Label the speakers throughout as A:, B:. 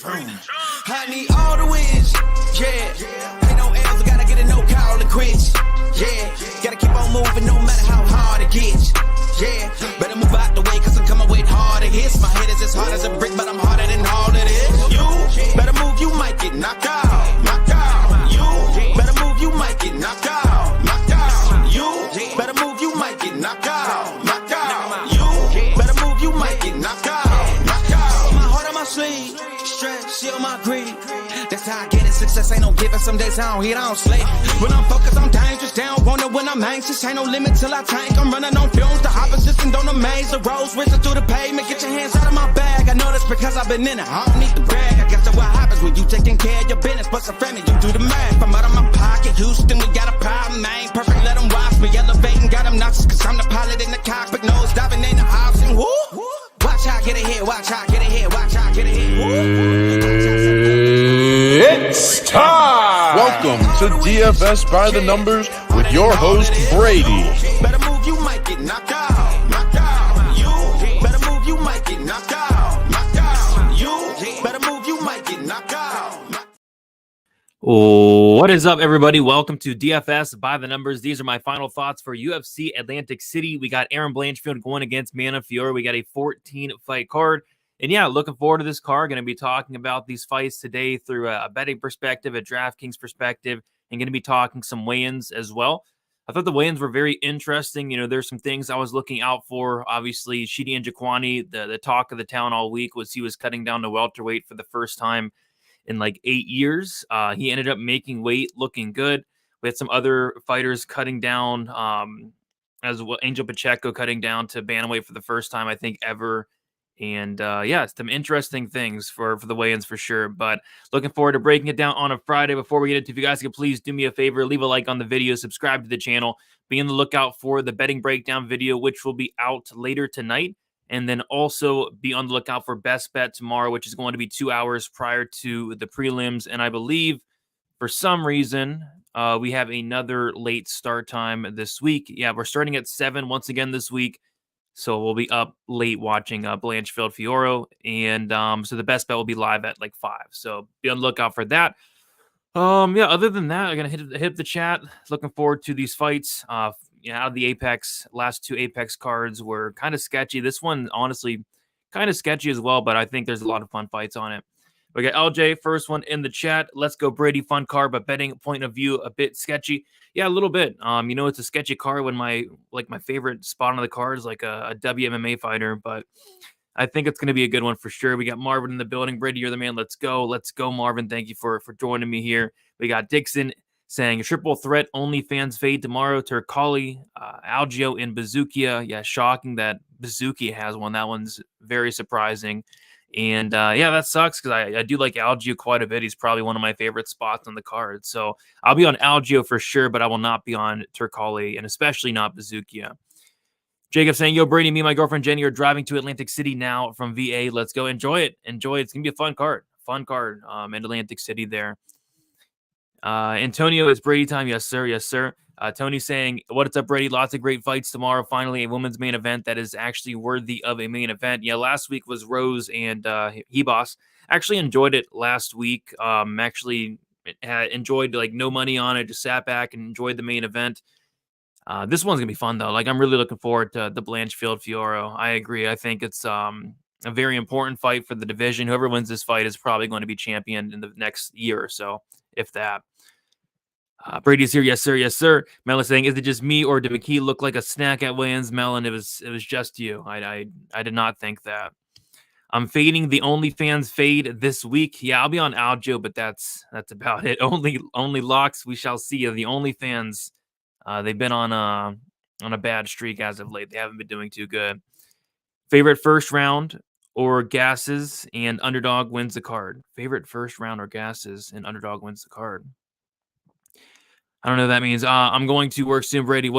A: I need all the wins, yeah. Ain't no L's, I gotta get a no call to quits, yeah. Gotta keep on moving no matter how hard it gets, yeah. Better move out the way, cause I'm coming with harder hits. My head is as hard as a brick, but I'm harder than all of this. You better move, you might get knocked out, knocked out. You better move, you might get knocked out, knocked out. You better move, you might get knocked out, knocked out. You better move, you might get knocked out, knocked out. My heart on my sleeve, stress, seal my greed. That's how I get it. Success ain't no given. Some days I don't eat, I don't sleep. When I'm focused, I'm dangerous. They don't wonder when I'm anxious. Ain't no limit till I tank. I'm running on fumes. The opposition don't amaze. The roads racing through the pavement. Get your hands out of my bag. I know that's because I've been in it. I don't need to brag. I guess that's what happens when you taking care of your business. But some family, you do the math. I'm out of my pocket. Houston, we got a problem, man. Perfect, let them watch me. Elevating, got them nauseous. Cause I'm the pilot in the cockpit. Nose diving ain't the option. Woo! Watch out, get ahead. Watch out, get ahead. Watch out, get ahead.
B: It's time! Welcome to DFS by the Numbers with your host, Brady.
A: Better move, you might get knocked out. Knocked out. You better move, you might get knocked out. Knocked out. You better move, you might get knocked out.
C: What is up, everybody? Welcome to DFS by the Numbers. These are my final thoughts for UFC Atlantic City. We got Aaron Blanchfield going against Fiore. We got a 14-fight card. And yeah, looking forward to this card. Going to be talking about these fights today through a betting perspective, a Draftkings perspective, and going to be talking some weigh-ins as well. I thought the weigh-ins were very interesting. You know, there's some things I was looking out for. Obviously, Shidi and Jwani, the talk of the town all week was he was cutting down to welterweight for the first time in like 8 years. He ended up making weight, looking good. We had some other fighters cutting down, as well. Angel Pacheco cutting down to bantamweight for the first time, I think, ever. And yeah, some interesting things for the weigh-ins for sure. But looking forward to breaking it down on a Friday. Before we get into it, if you guys could please do me a favor, leave a like on the video, subscribe to the channel, be on the lookout for the betting breakdown video, which will be out later tonight. And then also be on the lookout for Best Bet tomorrow, which is going to be 2 hours prior to the prelims. And I believe for some reason we have another late start time this week. Yeah, we're starting at 7 once again this week. So we'll be up late watching Blanchfield Fiore. And so the Best Bet will be live at like 5. So be on the lookout for that. Yeah, other than that, I'm going to hit the chat. Looking forward to these fights. Out of the Apex, last 2 Apex cards were kind of sketchy. This one, honestly, kind of sketchy as well, but I think there's a lot of fun fights on it. We got LJ, first one in the chat. Let's go, Brady. Fun card, but betting point of view, a bit sketchy. Yeah, a little bit. You know, it's a sketchy card when my favorite spot on the card is like a WMMA fighter, but I think it's going to be a good one for sure. We got Marvin in the building. Brady, you're the man. Let's go, Marvin. Thank you for joining me here. We got Dixon saying triple threat OnlyFans fade tomorrow. Turkali, Algio, and Bazooki. Yeah, shocking that Bazooki has one. That one's very surprising. And yeah, that sucks because I do like Algio quite a bit. He's probably one of my favorite spots on the card. So I'll be on Algio for sure, but I will not be on Turkali and especially not Bazooki. Jacob saying, yo, Brady, me and my girlfriend Jenny are driving to Atlantic City now from VA. Let's go. Enjoy it. Enjoy it. It's going to be a fun card. In Atlantic City there. Antonio, it's Brady time. Yes, sir. Yes, sir. Tony saying, what's up, Brady? Lots of great fights tomorrow. Finally, a women's main event that is actually worthy of a main event. Yeah, last week was Rose and Hebos. Actually enjoyed it last week. Actually enjoyed like no money on it. Just sat back and enjoyed the main event. This one's going to be fun, though. Like, I'm really looking forward to the Blanchfield Fiore. I agree. I think it's a very important fight for the division. Whoever wins this fight is probably going to be championed in the next year or so, if that. Brady's here. Yes, sir. Yes, sir. Malon saying, is it just me or did Mcke look like a snack at weigh-ins? Malon, it was just you. I did not think that. I'm fading the OnlyFans fade this week. Yeah, I'll be on Algio, but that's about it. Only locks. We shall see. The OnlyFans, they've been on a bad streak as of late. They haven't been doing too good. Favorite first round or gases and underdog wins the card. Favorite first round or gases and underdog wins the card. I don't know what that means. I'm going to work soon, Brady.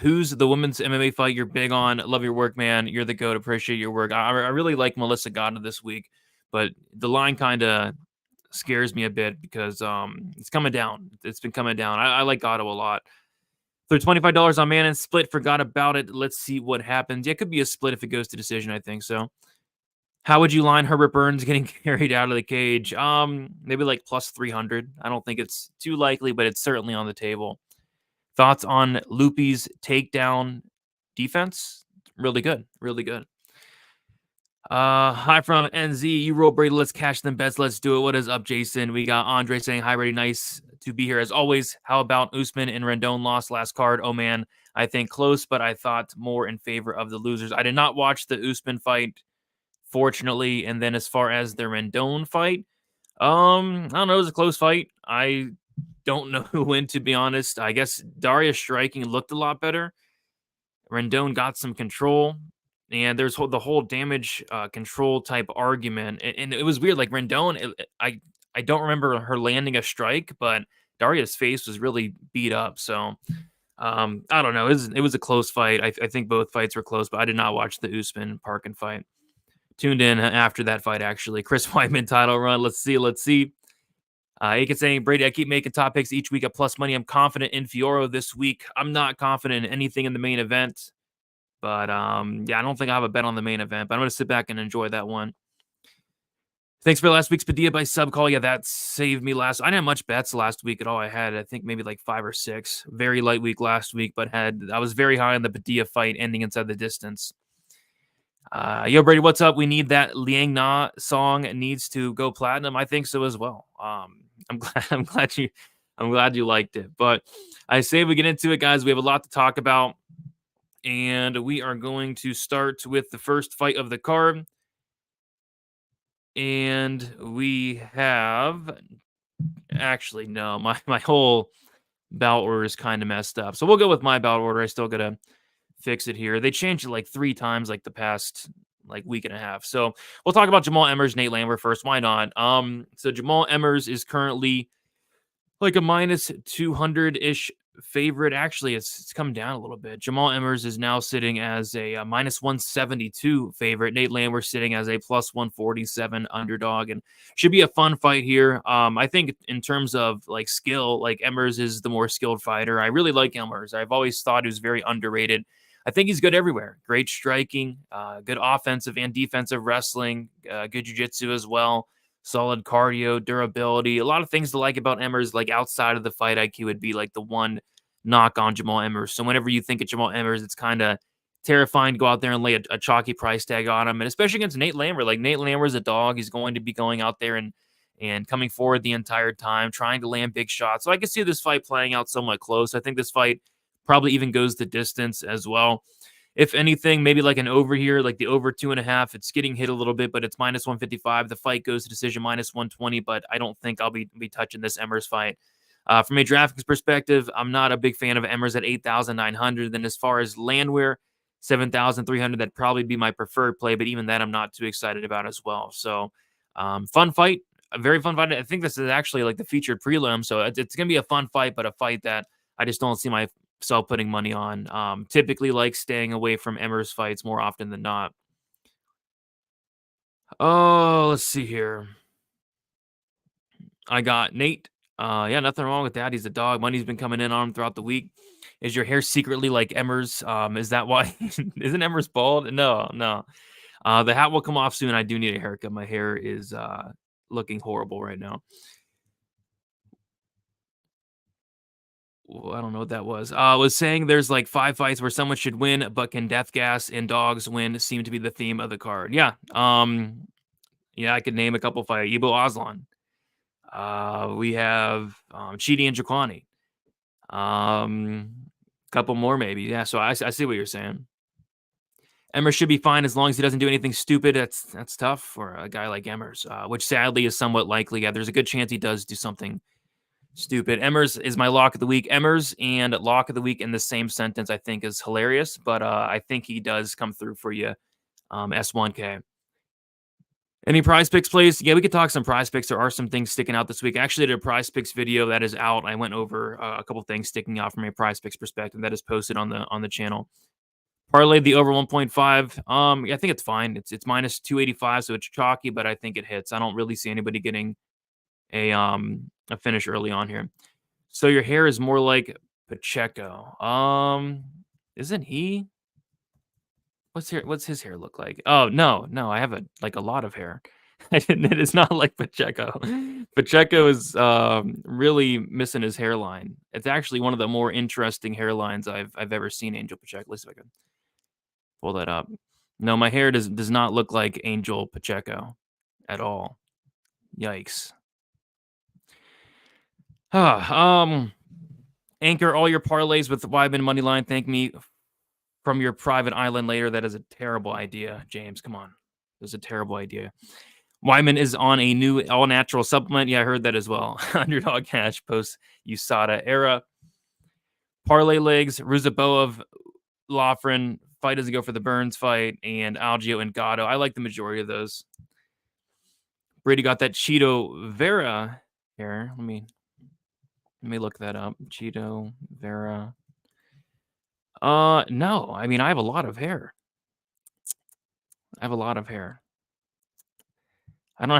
C: Who's the women's MMA fight you're big on? Love your work, man. You're the GOAT. Appreciate your work. I really like Melissa Goddu this week, but the line kind of scares me a bit because it's coming down. It's been coming down. I like Goddu a lot. So $25 on Manon split. Forgot about it. Let's see what happens. Yeah, it could be a split if it goes to decision, I think so. How would you line Herbert Burns getting carried out of the cage? Maybe like plus 300. I don't think it's too likely, but it's certainly on the table. Thoughts on Lupy's takedown defense? Really good. Really good. Hi from NZ. You roll Brady. Let's cash them bets. Let's do it. What is up, Jason? We got Andre saying hi, Brady. Nice to be here as always. How about Usman and Rendon lost last card? Oh man, I think close, but I thought more in favor of the losers. I did not watch the Usman fight, fortunately. And then as far as the Rendon fight, I don't know. It was a close fight. I don't know who win, to be honest. I guess Darius striking looked a lot better. Rendon got some control. And there's the whole damage control type argument, and it was weird. Like Rendon, I don't remember her landing a strike, but Daria's face was really beat up. So I don't know. It was a close fight. I think both fights were close, but I did not watch the Usman Parkin fight. Tuned in after that fight, actually. Chris Weidman title run. Let's see. Aiken saying, Brady, I keep making top picks each week at plus money. I'm confident in Fioro this week. I'm not confident in anything in the main event. But, yeah, I don't think I have a bet on the main event, but I'm going to sit back and enjoy that one. Thanks for last week's Padilla by sub call. Yeah, that saved me last. I didn't have much bets last week at all. I had, I think, maybe like 5 or 6. Very light week last week, but I was very high on the Padilla fight ending inside the distance. Yo, Brady, what's up? We need that Liang Na song. It needs to go platinum. I think so as well. I'm glad you liked it. But I say we get into it, guys. We have a lot to talk about. And we are going to start with the first fight of the card. And we have... Actually, no. My whole bout order is kind of messed up. So we'll go with my bout order. I still got to fix it here. They changed it like 3 times like the past like week and a half. So we'll talk about Jamal Emers, Nate Landwehr first. Why not? So Jamal Emers is currently like a minus 200-ish favorite. Actually, it's come down a little bit. Jamal Emers is now sitting as a minus 172 favorite. Nate Landwehr sitting as a plus 147 underdog, and should be a fun fight here. I think in terms of like skill, like Emers is the more skilled fighter. I really like Emers. I've always thought he was very underrated. I think he's good everywhere. Great striking, good offensive and defensive wrestling, good jiu-jitsu as well. Solid cardio, durability, a lot of things to like about Emers. Like outside of the fight IQ would be like the one knock on Jamal Emers. So whenever you think of Jamal Emers, it's kind of terrifying to go out there and lay a chalky price tag on him. And especially against Nate Landwehr. Like Nate Landwehr is a dog. He's going to be going out there and coming forward the entire time, trying to land big shots. So I can see this fight playing out somewhat close. I think this fight probably even goes the distance as well. If anything, maybe like an over here, like the over 2.5. It's getting hit a little bit, but it's minus 155. The fight goes to decision minus 120, but I don't think I'll be touching this Emers fight. From a Draftkings perspective, I'm not a big fan of Emers at 8,900. Then as far as Landwehr, 7,300, that'd probably be my preferred play, but even that I'm not too excited about as well. So fun fight, a very fun fight. I think this is actually like the featured prelim, so it's going to be a fun fight, but a fight that I just don't see myself putting money on. Typically like staying away from Emers fights more often than not. Oh, let's see here. I got Nate. Yeah, nothing wrong with that. He's a dog. Money's been coming in on him throughout the week. Is your hair secretly like Emers? Is that why? Isn't Emers bald? No. The hat will come off soon. I do need a haircut. My hair is looking horrible right now. I don't know what that was. I was saying there's like 5 fights where someone should win, but can Death Gas and dogs win seem to be the theme of the card. Yeah. Yeah, I could name a couple fights. Ibo Oslon. We have Chidi and Jwani. Couple more maybe. Yeah, so I see what you're saying. Emers should be fine as long as he doesn't do anything stupid. That's tough for a guy like Emers, which sadly is somewhat likely. Yeah, there's a good chance he does do something stupid. Emers is my lock of the week. Emers and lock of the week in the same sentence, I think, is hilarious, but I think he does come through for you, S1K. Any prize picks, please? Yeah, we could talk some prize picks. There are some things sticking out this week. I actually did a prize picks video that is out. I went over a couple things sticking out from a prize picks perspective that is posted on the channel. Parlay the over 1.5. Yeah, I think it's fine. It's minus 285, so it's chalky, but I think it hits. I don't really see anybody getting a finish early on here. So your hair is more like Pacheco. Isn't he? What's his hair look like? Oh, no, I have a lot of hair. It is not like Pacheco. Pacheco is really missing his hairline. It's actually one of the more interesting hairlines I've ever seen Angel Pacheco. Let's see if I can pull that up. No, my hair does not look like Angel Pacheco at all. Yikes. Anchor all your parlays with Weidman money line. Thank me from your private island later. That is a terrible idea, James. Come on. That's a terrible idea. Wyman is on a new all-natural supplement. Yeah, I heard that as well. Underdog cash post USADA era. Parlay legs, Ruzaboev, Laughren. Fight doesn't go for the Burns fight, and Algio and Goddu. I like the majority of those. Brady got that Cheeto Vera here. Let me look that up. Cheeto Vera. No. I mean, I have a lot of hair. I don't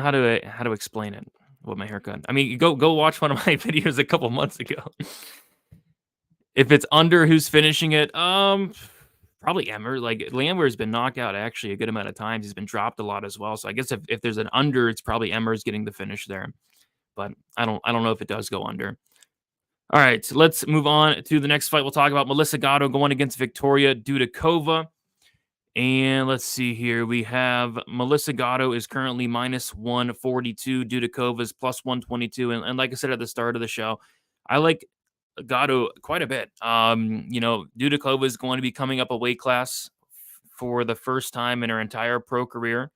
C: know how to explain it. What my haircut. I mean, go watch one of my videos a couple months ago. If it's under, who's finishing it? Probably Emers. Like Landwehr has been knocked out actually a good amount of times. He's been dropped a lot as well. So I guess if there's an under, it's probably Emers getting the finish there. But I don't know if it does go under. All right, so let's move on to the next fight. We'll talk about Melissa Goddu going against Victoria Dudova. And let's see here. We have Melissa Goddu is currently minus 142. Dudova is plus 122. And like I said at the start of the show, I like Goddu quite a bit. Dudova is going to be coming up a weight class for the first time in her entire pro career.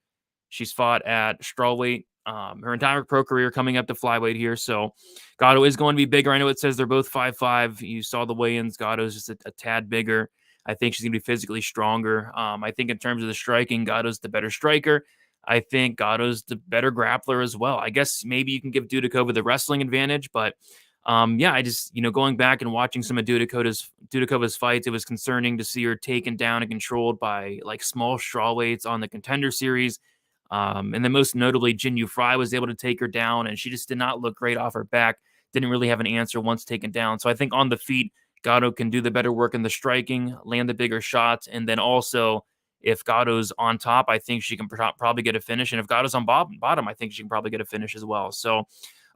C: She's fought at strawweight. Her entire pro career coming up to flyweight here. So Goddu is going to be bigger. I know it says they're both 5'5". You saw the weigh-ins. Goddu is just a tad bigger. I think she's going to be physically stronger. I think in terms of the striking, Goddu's the better striker. I think Goddu's the better grappler as well. I guess maybe you can give Dudova the wrestling advantage, but I just, going back and watching some of Dudakova's fights, it was concerning to see her taken down and controlled by like small strawweights on the Contender Series. And then most notably, Jinyu Fry was able to take her down, and she just did not look great off her back. Didn't really have an answer once taken down. So I think on the feet, Goddu can do the better work in the striking, land the bigger shots, and then also if Goddu's on top, I think she can probably get a finish. And if Goddu's on bottom, I think she can probably get a finish as well. So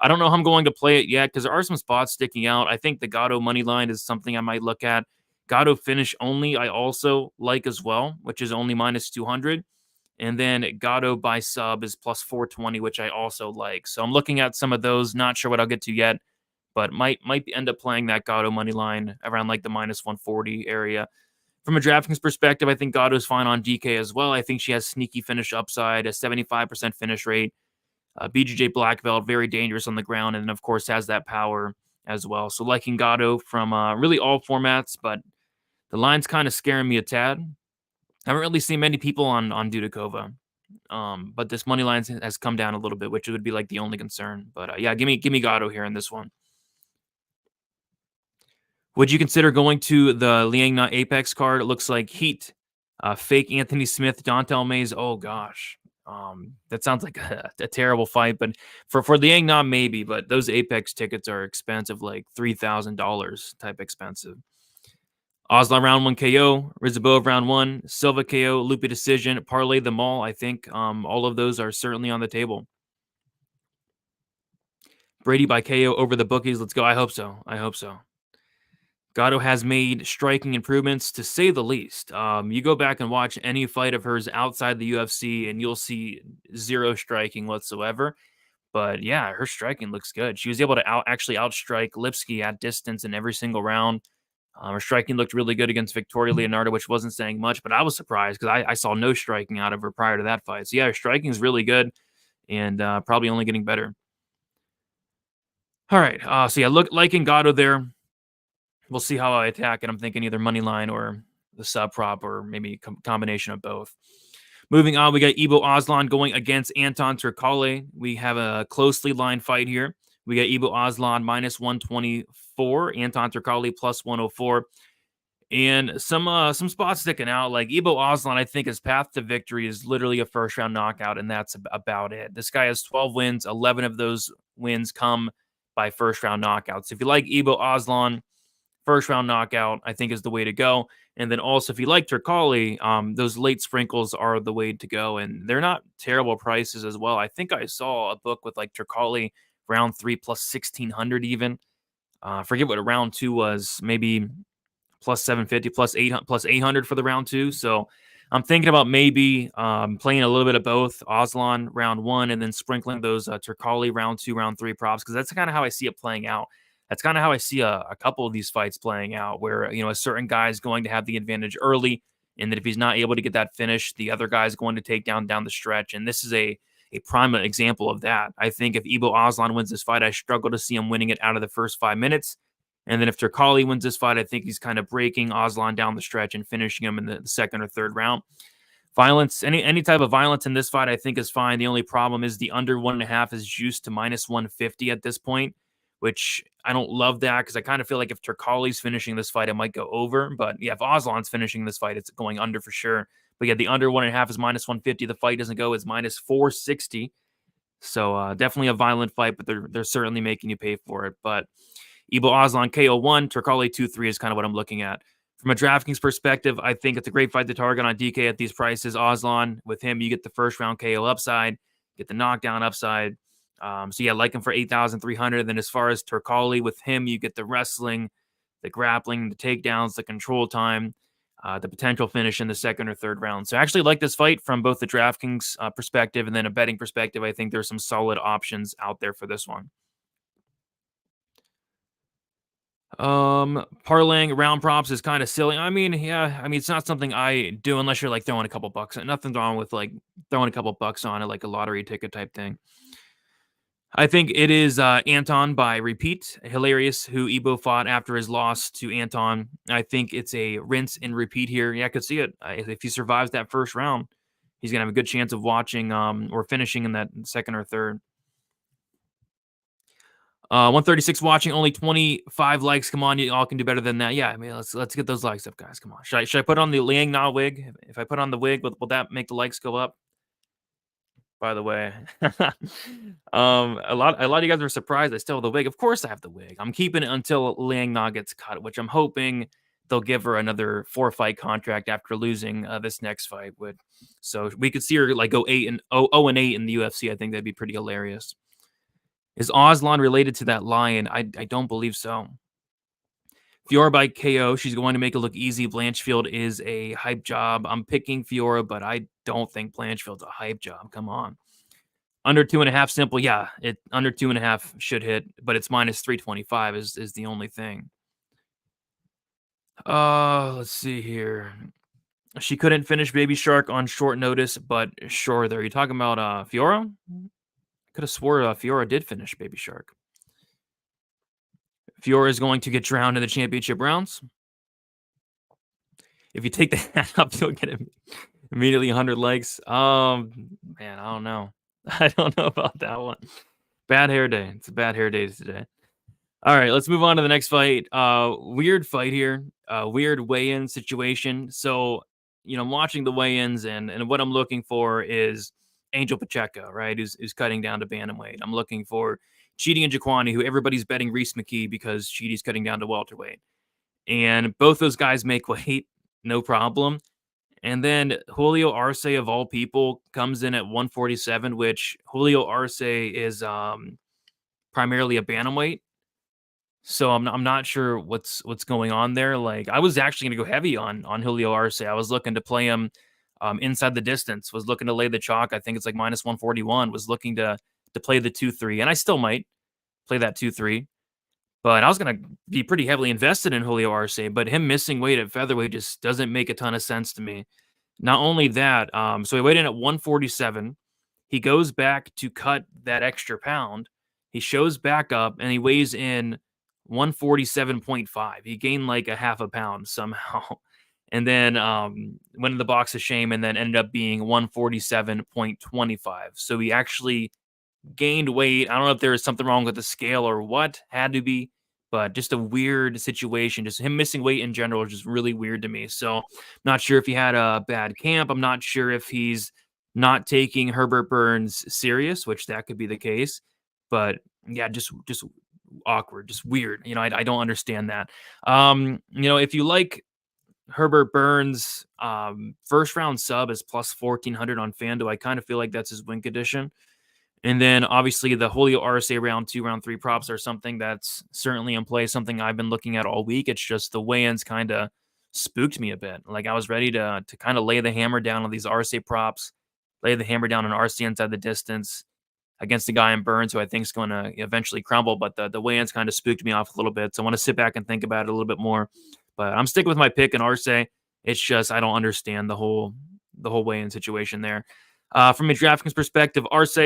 C: I don't know how I'm going to play it yet because there are some spots sticking out. I think the Goddu money line is something I might look at. Goddu finish only, I also like as well, which is only minus 200. And then Goddu by sub is plus 420, which I also like. So I'm looking at some of those. Not sure what I'll get to yet, but might end up playing that Goddu money line around like the minus 140 area. From a DraftKings perspective, I think Goddu is fine on DK as well. I think she has sneaky finish upside, a 75% finish rate. BJJ black belt, very dangerous on the ground, and of course has that power as well. So liking Goddu from really all formats, but the line's kind of scaring me a tad. I haven't really seen many people on Dudova, but this money line has come down a little bit, which would be like the only concern. But give me Goddu here in this one. Would you consider going to the Liangna Apex card? It looks like Heat, fake Anthony Smith, Dontel Mays. Oh gosh. That sounds like a terrible fight, but for Liangna maybe, but those Apex tickets are expensive, like $3,000 type expensive. Oslon round 1 KO, Ruzaboev round 1, Silva KO, Lupy decision, parlay them all. I think all of those are certainly on the table. Brady by KO over the bookies. Let's go. I hope so. Goddu has made striking improvements, to say the least. You go back and watch any fight of hers outside the UFC, and you'll see zero striking whatsoever. But yeah, her striking looks good. She was able to actually outstrike Lipsky at distance in every single round. Her striking looked really good against Victoria Leonardo, which wasn't saying much, but I was surprised because I saw no striking out of her prior to that fight. So yeah, her striking is really good and probably only getting better. All right. Liking Goddu there. We'll see how I attack it. I'm thinking either money line or the sub prop or maybe a combination of both. Moving on, we got Ibo Oslon going against Anton Turkalj. We have a closely lined fight here. We got Ibo Oslon minus 124, Anton Turkalj plus 104. And some spots sticking out. Like Ibo Oslon, I think his path to victory is literally a first-round knockout, and that's about it. This guy has 12 wins. 11 of those wins come by first-round knockouts. If you like Ibo Oslon, first round knockout, I think, is the way to go. And then also, if you like Turkali, those late sprinkles are the way to go. And they're not terrible prices as well. I think I saw a book with like Turkali round 3 plus 1,600 even. Forget what a round 2 was, maybe plus 750, plus 800 for the round 2. So I'm thinking about maybe playing a little bit of both Oslon round 1 and then sprinkling those Turkali round 2, round 3 props, because that's kind of how I see it playing out. That's kind of how I see a couple of these fights playing out, where, you know, a certain guy is going to have the advantage early, and that if he's not able to get that finish, the other guy is going to take down the stretch. And this is a prime example of that. I think if Ibo Oslon wins this fight, I struggle to see him winning it out of the first 5 minutes. And then if Turkali wins this fight, I think he's kind of breaking Oslon down the stretch and finishing him in the second or third round. Violence, any type of violence in this fight, I think is fine. The only problem is the under 1.5 is juiced to minus 150 at this point, which I don't love that, because I kind of feel like if Turkali's finishing this fight, it might go over. But yeah, if Oslon's finishing this fight, it's going under for sure. But yeah, the under 1.5 is minus 150. The fight doesn't go, is minus 460. So definitely a violent fight, but they're certainly making you pay for it. But Ibo Oslon KO1, Turkali 2-3 is kind of what I'm looking at. From a DraftKings perspective, I think it's a great fight to target on DK at these prices. Oslon, with him, you get the first round KO upside, get the knockdown upside. So yeah, like him for 8,300. Then as far as Turkali, with him, you get the wrestling, the grappling, the takedowns, the control time, the potential finish in the second or third round. So I actually like this fight from both the DraftKings perspective and then a betting perspective. I think there's some solid options out there for this one. Parlaying round props is kind of silly. I mean, yeah, it's not something I do unless you're like throwing a couple bucks. Nothing's wrong with like throwing a couple bucks on it, like a lottery ticket type thing. I think it is Anton by Repeat. Hilarious, who Ibo fought after his loss to Anton. I think it's a rinse and repeat here. Yeah, I could see it. If he survives that first round, he's going to have a good chance of watching or finishing in that second or third. 136 watching, only 25 likes. Come on, you all can do better than that. Yeah, I mean, let's get those likes up, guys. Come on. Should I put on the Liang Na wig? If I put on the wig, will that make the likes go up? By the way, a lot of you guys are surprised I still have the wig. Of course, I have the wig. I'm keeping it until Liang Na gets cut, which I'm hoping they'll give her another 4-fight contract after losing this next fight. So we could see her like go 0-8 in the UFC. I think that'd be pretty hilarious. Is Oslon related to that lion? I don't believe so. Fiora by KO. She's going to make it look easy. Blanchfield is a hype job. I'm picking Fiora, but I don't think Blanchfield's a hype job. Come on. Under 2.5 simple. Yeah, under 2.5 should hit, but it's minus 325 is the only thing. Let's see here. She couldn't finish Baby Shark on short notice, but sure there. You talking about Fiora? Could have swore Fiora did finish Baby Shark. Fiora is going to get drowned in the championship rounds. If you take the hat up, you'll get immediately 100 likes. Man, I don't know. I don't know about that one. Bad hair day. It's a bad hair day today. All right, let's move on to the next fight. Weird fight here. Weird weigh-in situation. So, I'm watching the weigh-ins, and what I'm looking for is Angel Pacheco, right? Who's cutting down to bantamweight. I'm looking for Chidi and Jwani, who everybody's betting Reese Mcke because Chidi's cutting down to welterweight. And both those guys make weight, no problem. And then Julio Arce, of all people, comes in at 147, which Julio Arce is primarily a bantamweight. So I'm not sure what's going on there. Like, I was actually going to go heavy on Julio Arce. I was looking to play him inside the distance, was looking to lay the chalk. I think it's like minus 141, was looking to play the 2-3, and I still might play that 2-3. But I was going to be pretty heavily invested in Julio Arce, but him missing weight at featherweight just doesn't make a ton of sense to me. Not only that, so he weighed in at 147. He goes back to cut that extra pound. He shows back up, and he weighs in 147.5. He gained like a half a pound somehow. And then went in the box of shame and then ended up being 147.25. So he actually gained weight. I don't know if there was something wrong with the scale or what, had to be, but just a weird situation. Just him missing weight in general is just really weird to me. So I'm not sure if he had a bad camp. I'm not sure if he's not taking Herbert Burns serious, which that could be the case. But yeah, just awkward, just weird. I don't understand that. If you like Herbert Burns, first round sub is plus 1,400 on FanDuel. I kind of feel like that's his win condition. And then obviously the Julio Arce round 2, round 3 props are something that's certainly in play, something I've been looking at all week. It's just the weigh-ins kind of spooked me a bit. Like I was ready to kind of lay the hammer down on these Arce props, lay the hammer down on Arce inside the distance against a guy in Burns who I think is going to eventually crumble. But the weigh-ins kind of spooked me off a little bit. So I want to sit back and think about it a little bit more. But I'm sticking with my pick in Arce. It's just I don't understand the whole weigh-in situation there. From a DraftKings perspective, Arce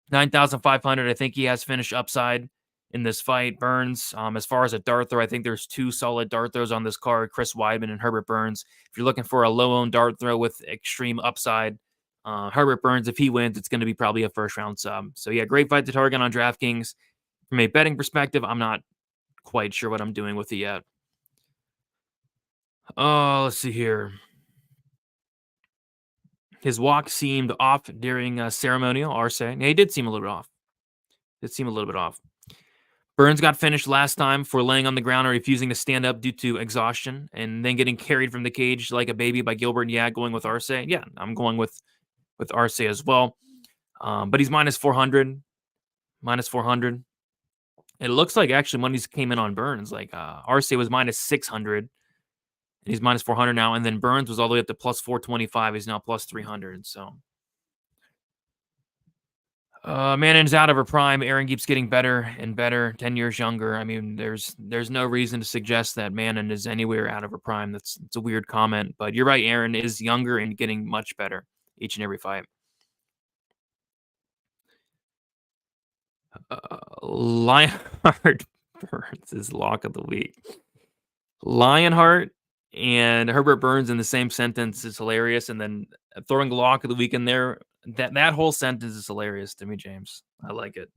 C: 9,500. I think he has finished upside in this fight. Burns, as far as a dart throw, I think there's 2 solid dart throws on this card, Chris Weidman and Herbert Burns. If you're looking for a low-owned dart throw with extreme upside, Herbert Burns, if he wins, it's going to be probably a first-round sub. So, yeah, great fight to target on DraftKings. From a betting perspective, I'm not quite sure what I'm doing with it yet. Let's see here. His walk seemed off during ceremonial, Arce. Yeah, he did seem a little bit off. Burns got finished last time for laying on the ground or refusing to stand up due to exhaustion and then getting carried from the cage like a baby by Gilbert. Yeah, going with Arce. Yeah, I'm going with Arce as well. But he's minus 400. It looks like actually money's came in on Burns. Like Arce was minus 600. And he's minus 400 now. And then Burns was all the way up to plus 425. He's now plus 300. So, Mannon's out of her prime. Aaron keeps getting better and better. 10 years younger. I mean, there's no reason to suggest that Mannon is anywhere out of her prime. It's a weird comment. But you're right. Aaron is younger and getting much better each and every fight. Lionheart Burns is lock of the week. Lionheart and Herbert Burns in the same sentence is hilarious. And then throwing lock of the week in there, that whole sentence is hilarious to me, James. I like it.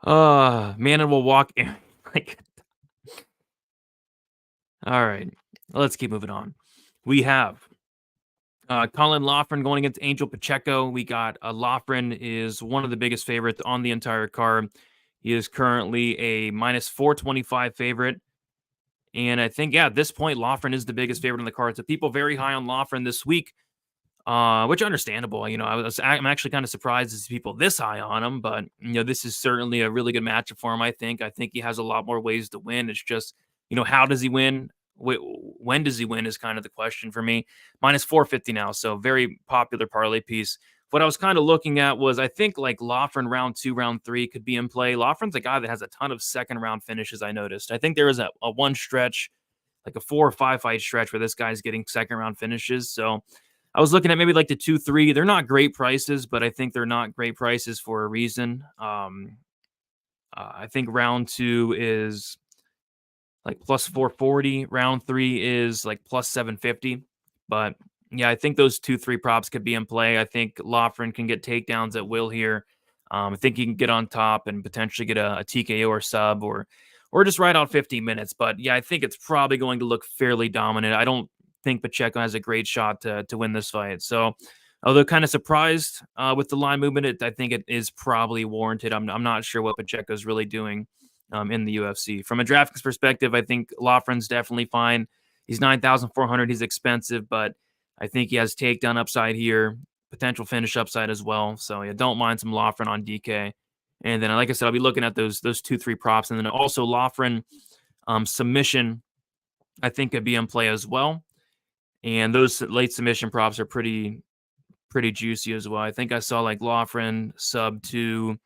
C: Mannon will walk in. All right. Let's keep moving on. We have Colin Laughren going against Angel Pacheco. We got Laughren is one of the biggest favorites on the entire card. He is currently a minus 425 favorite. And I think, at this point, Laughren is the biggest favorite on the card. So people very high on Laughren this week, which understandable. I'm actually kind of surprised to see people this high on him. But, this is certainly a really good matchup for him, I think. I think he has a lot more ways to win. It's just, how does he win? When does he win is kind of the question for me. Minus 450 now, so very popular parlay piece. What I was kind of looking at was I think like Laughren round 2, round 3 could be in play. Laughren's a guy that has a ton of second round finishes, I noticed. I think there is a one stretch, like a 4 or 5 fight stretch where this guy's getting second round finishes. So I was looking at maybe like the 2-3. They're not great prices, but I think they're not great prices for a reason. I think round 2 is like plus 440. Round 3 is like plus 750. But yeah, I think those 2-3 props could be in play. I think Laughren can get takedowns at will here. I think he can get on top and potentially get a TKO or sub or just ride out 15 minutes. But yeah, I think it's probably going to look fairly dominant. I don't think Pacheco has a great shot to win this fight. So, although kind of surprised with the line movement, I think it is probably warranted. I'm not sure what Pacheco is really doing in the UFC. From a DraftKings perspective, I think Laughren's definitely fine. He's 9,400. He's expensive, but I think he has takedown upside here, potential finish upside as well. So yeah, don't mind some Laughren on DK. And then, like I said, I'll be looking at those 2-3 props, and then also Laughren submission, I think could be in play as well. And those late submission props are pretty juicy as well. I think I saw like Laughren sub 2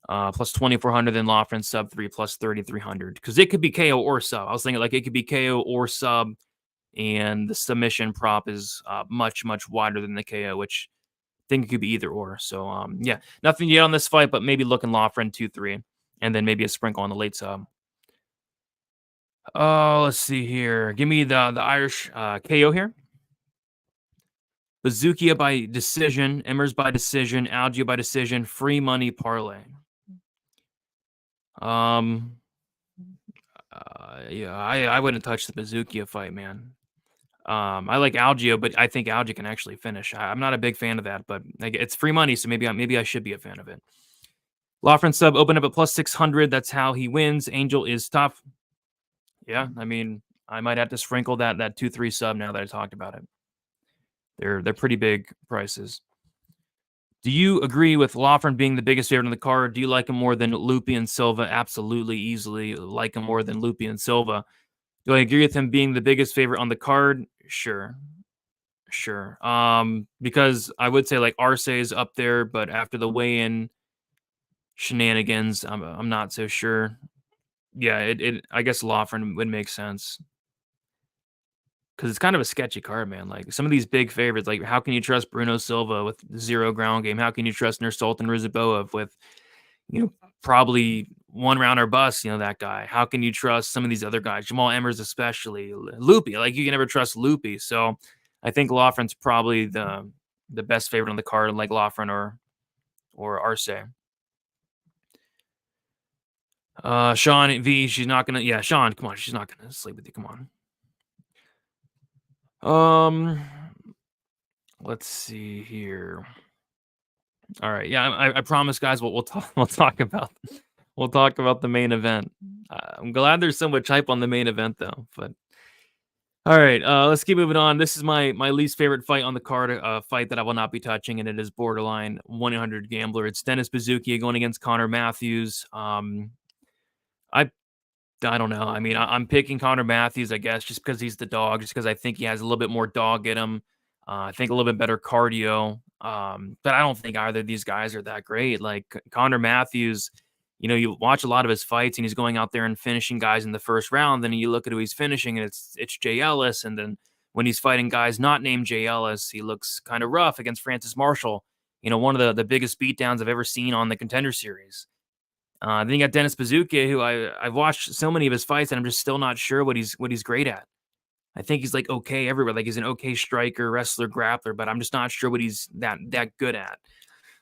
C: plus 2,400, then Laughren sub 3 plus 3,300, because it could be KO or sub. I was thinking like it could be KO or sub. And the submission prop is much, much wider than the KO, which I think it could be either or. So, yeah, nothing yet on this fight, but maybe looking Laughren 2-3, and then maybe a sprinkle on the late sub. Oh, let's see here. Give me the Irish KO here. Bazooki by decision, Emers by decision, Alio by decision, free money parlay. Yeah, I wouldn't touch the Bazooki fight, man. I like Alio, but I think Alio can actually finish. I'm not a big fan of that, but it's free money, so maybe I should be a fan of it. Laughren sub open up at plus 600. That's how he wins. Angel is tough. Yeah, I mean, I might have to sprinkle that 2-3 sub now that I talked about it. They're pretty big prices. Do you agree with Laughren being the biggest favorite on the card? Do you like him more than Lupy and Silva? Absolutely, easily like him more than Lupy and Silva. Do I agree with him being the biggest favorite on the card? Sure. Because I would say like Arce is up there, but after the weigh-in shenanigans, I'm not so sure. Yeah, I guess Laughren would make sense. Because it's kind of a sketchy card, man. Like some of these big favorites, like how can you trust Bruno Silva with 0 ground game? How can you trust Nursultan Ruziboev with, probably 1 round or bust? That guy. How can you trust some of these other guys? Jamal Emers, especially Lupy. Like you can never trust Lupy. So I think Laughren's probably the best favorite on the card, like Laughren or Arce. Sean V. She's not gonna. Yeah, Sean, come on. She's not gonna sleep with you. Come on. Let's see here. All right, yeah, I promise, guys. We'll talk about the main event. I'm glad there's so much hype on the main event, though. But all right, let's keep moving on. This is my least favorite fight on the card, fight that I will not be touching, and it is borderline 100 gambler. It's Dennis Bazooki going against Connor Matthews. I don't know. I mean, I'm picking Connor Matthews, I guess, just because he's the dog, just because I think he has a little bit more dog in him. I think a little bit better cardio. But I don't think either of these guys are that great. Like Connor Matthews, you watch a lot of his fights and he's going out there and finishing guys in the first round. Then you look at who he's finishing and it's Jay Ellis. And then when he's fighting guys not named Jay Ellis, he looks kind of rough against Francis Marshall. One of the biggest beatdowns I've ever seen on the Contender Series. Then you got Dennis Bazooki, who I've watched so many of his fights, and I'm just still not sure what he's great at. I think he's like okay everywhere, like he's an okay striker, wrestler, grappler, but I'm just not sure what he's that good at.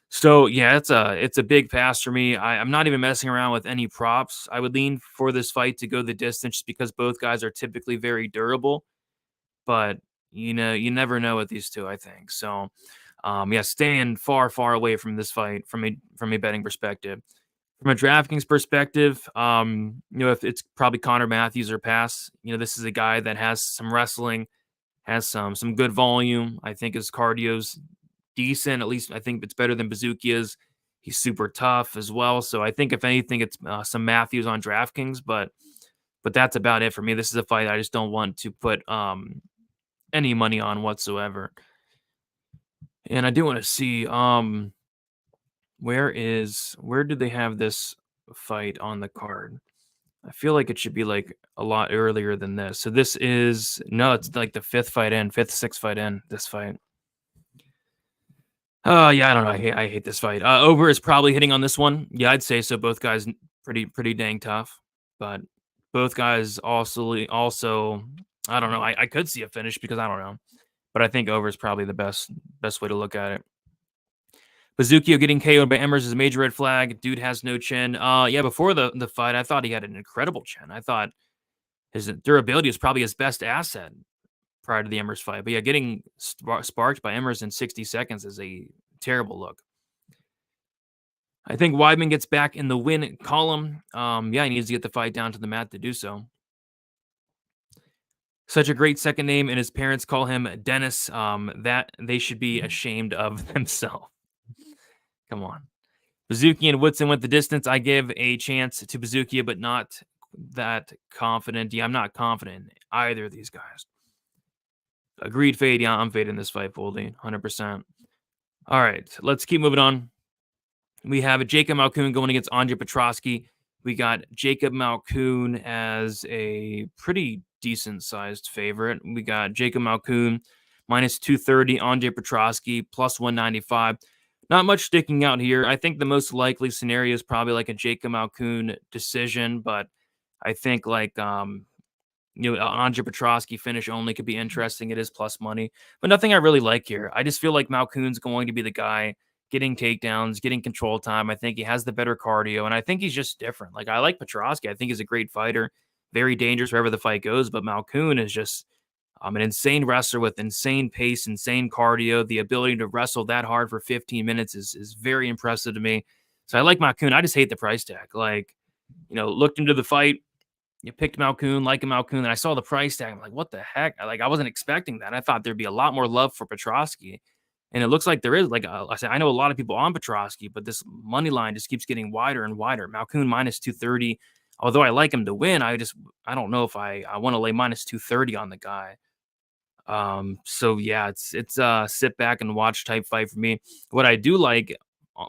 C: So yeah, it's a big pass for me. I'm not even messing around with any props. I would lean for this fight to go the distance, just because both guys are typically very durable. But you never know with these two. I think so. Yeah, staying far away from this fight from a betting perspective. From a DraftKings perspective, if it's probably Connor Matthews or pass. This is a guy that has some wrestling, has some good volume. I think his cardio's decent. At least I think it's better than Bazooki's. He's super tough as well. So I think if anything, it's some Matthews on DraftKings. But that's about it for me. This is a fight I just don't want to put any money on whatsoever. And I do want to see where did they have this fight on the card? I feel like it should be like a lot earlier than this. So it's like the 5th fight in, 5th, 6th fight in, this fight. Oh, yeah, I don't know. I hate this fight. Over is probably hitting on this one. Yeah, I'd say so. Both guys pretty dang tough. But both guys also I don't know. I could see a finish because I don't know. But I think over is probably the best way to look at it. Bazooki getting KO'd by Emers is a major red flag. Dude has no chin. Yeah, before the fight, I thought he had an incredible chin. I thought his durability was probably his best asset prior to the Emers fight. But yeah, getting sparked by Emers in 60 seconds is a terrible look. I think Weidman gets back in the win column. Yeah, he needs to get the fight down to the mat to do so. Such a great second name, and his parents call him Dennis. That they should be ashamed of themselves. Come on. Bazooki and Woodson went the distance. I give a chance to Bazooki, but not that confident. Yeah, I'm not confident in either of these guys. Agreed fade. Yeah, I'm fading this fight fully, 100%. All right, let's keep moving on. We have a Jacob Malkoun going against Andre Petroski. We got Jacob Malkoun as a pretty decent-sized favorite. We got Jacob Malkoun minus 230, Andre Petroski plus 195. Not much sticking out here. I think the most likely scenario is probably like a Jacob Malkoun decision, but I think like Andre Petroski finish only could be interesting. It is plus money, but nothing I really like here. I just feel like Malkoun's going to be the guy getting takedowns, getting control time. I think he has the better cardio, and I think he's just different. Like I like Petroski. I think he's a great fighter, very dangerous wherever the fight goes, but Malkoun is just an insane wrestler with insane pace, insane cardio. The ability to wrestle that hard for 15 minutes is very impressive to me. So I like Malkoun. I just hate the price tag. Like, looked into the fight. You picked Malkoun, like a Malkoun, and I saw the price tag. I'm like, what the heck? I wasn't expecting that. I thought there'd be a lot more love for Petroski. And it looks like there is. Like I said, I know a lot of people on Petroski, but this money line just keeps getting wider and wider. Malkoun minus 230. Although I like him to win, I don't know if I want to lay minus 230 on the guy. So yeah, it's sit back and watch type fight for me. What I do like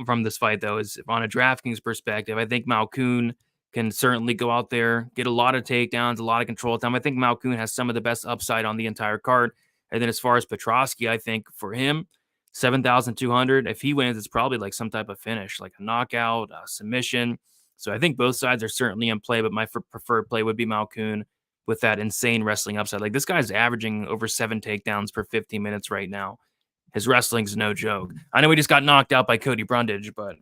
C: from this fight though is on a DraftKings perspective, I think Malkoun can certainly go out there, get a lot of takedowns, a lot of control time. I think Malkoun has some of the best upside on the entire card. And then as far as Petroski, I think for him, 7,200. If he wins, it's probably like some type of finish, like a knockout, a submission. So I think both sides are certainly in play, but my preferred play would be Malkoun with that insane wrestling upside. Like this guy's averaging over 7 takedowns per 15 minutes right now. His wrestling's no joke. I know he just got knocked out by Cody Brundage, but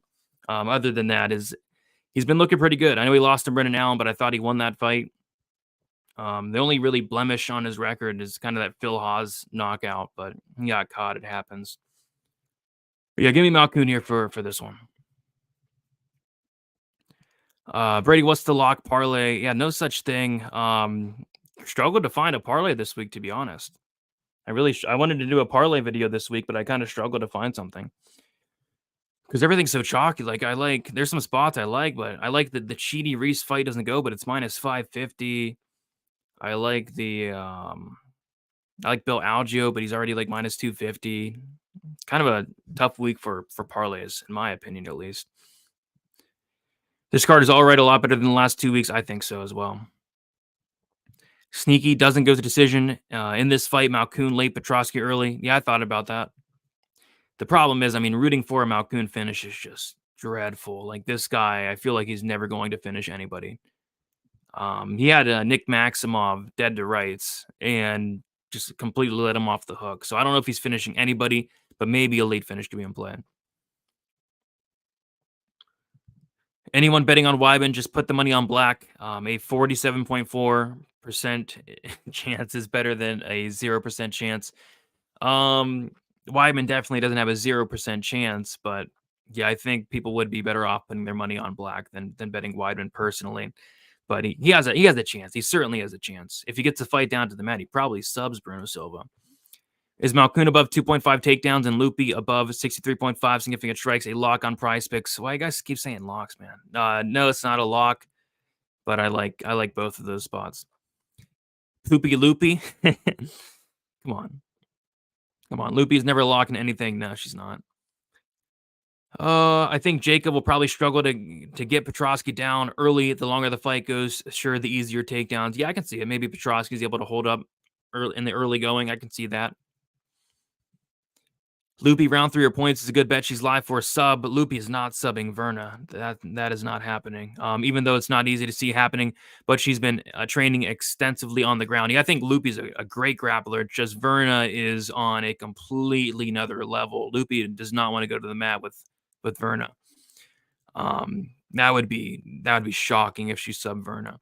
C: other than that, he's been looking pretty good. I know he lost to Brendan Allen, but I thought he won that fight. The only really blemish on his record is kind of that Phil Haas knockout, but he got caught. It happens. But yeah, give me Malkoun here for this one. Brady, what's the lock parlay? Yeah, no such thing. Struggled to find a parlay this week, to be honest. I wanted to do a parlay video this week, but I kind of struggled to find something because everything's so chalky. Like there's some spots I like, but I like the Cheaty Reese fight doesn't go, but it's minus 550. I like I like Bill Algio, but he's already like minus 250. Kind of a tough week for parlays, in my opinion, at least. This card is all right, a lot better than the last 2 weeks. I think so as well. Sneaky doesn't go to decision in this fight. Malkoun late, Petroski early. Yeah, I thought about that. The problem is, rooting for a Malkoun finish is just dreadful. Like this guy, I feel like he's never going to finish anybody. He had Nick Maximov dead to rights and just completely let him off the hook. So I don't know if he's finishing anybody, but maybe a late finish could be in play. Anyone betting on Weidman, just put the money on black. A 47.4% chance is better than a 0% chance. Weidman definitely doesn't have a 0% chance, but yeah, I think people would be better off putting their money on black than betting Weidman personally. But he has a chance. He certainly has a chance. If he gets a fight down to the mat, he probably subs Bruno Silva. Is Malkoun above 2.5 takedowns and Lupy above 63.5 significant strikes a lock on Prize Picks? Why you guys keep saying locks, man? No, it's not a lock, but I like both of those spots. Loopy. Come on. Loopy's never locking anything. No, she's not. I think Jacob will probably struggle to get Petroski down early. The longer the fight goes, sure, the easier takedowns. Yeah, I can see it. Maybe Petroski's able to hold up in the early going. I can see that. Lupy round 3 or points is a good bet. She's live for a sub, but Lupy is not subbing Verna. That is not happening. Even though it's not easy to see happening, but she's been training extensively on the ground. Yeah, I think Lupy's a great grappler. Just Verna is on a completely another level. Lupy does not want to go to the mat with Verna. That would be shocking if she sub Verna.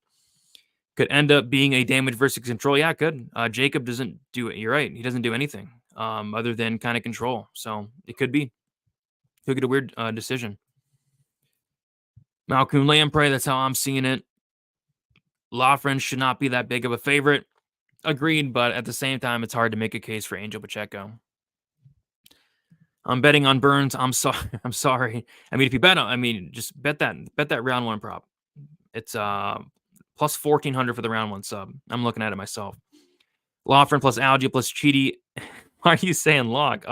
C: Could end up being a damage versus control. Yeah, it could. Jacob doesn't do it. You're right. He doesn't do anything other than kind of control. So it could be. Could get a weird decision. Malkoun Lamprey, that's how I'm seeing it. Laughren should not be that big of a favorite. Agreed, but at the same time, it's hard to make a case for Angel Pacheco. I'm betting on Burns. I'm sorry. If you bet on, just bet that round 1 prop. It's plus 1,400 for the round 1 sub. I'm looking at it myself. Laughren plus Algi plus Cheaty. Why are you saying lock?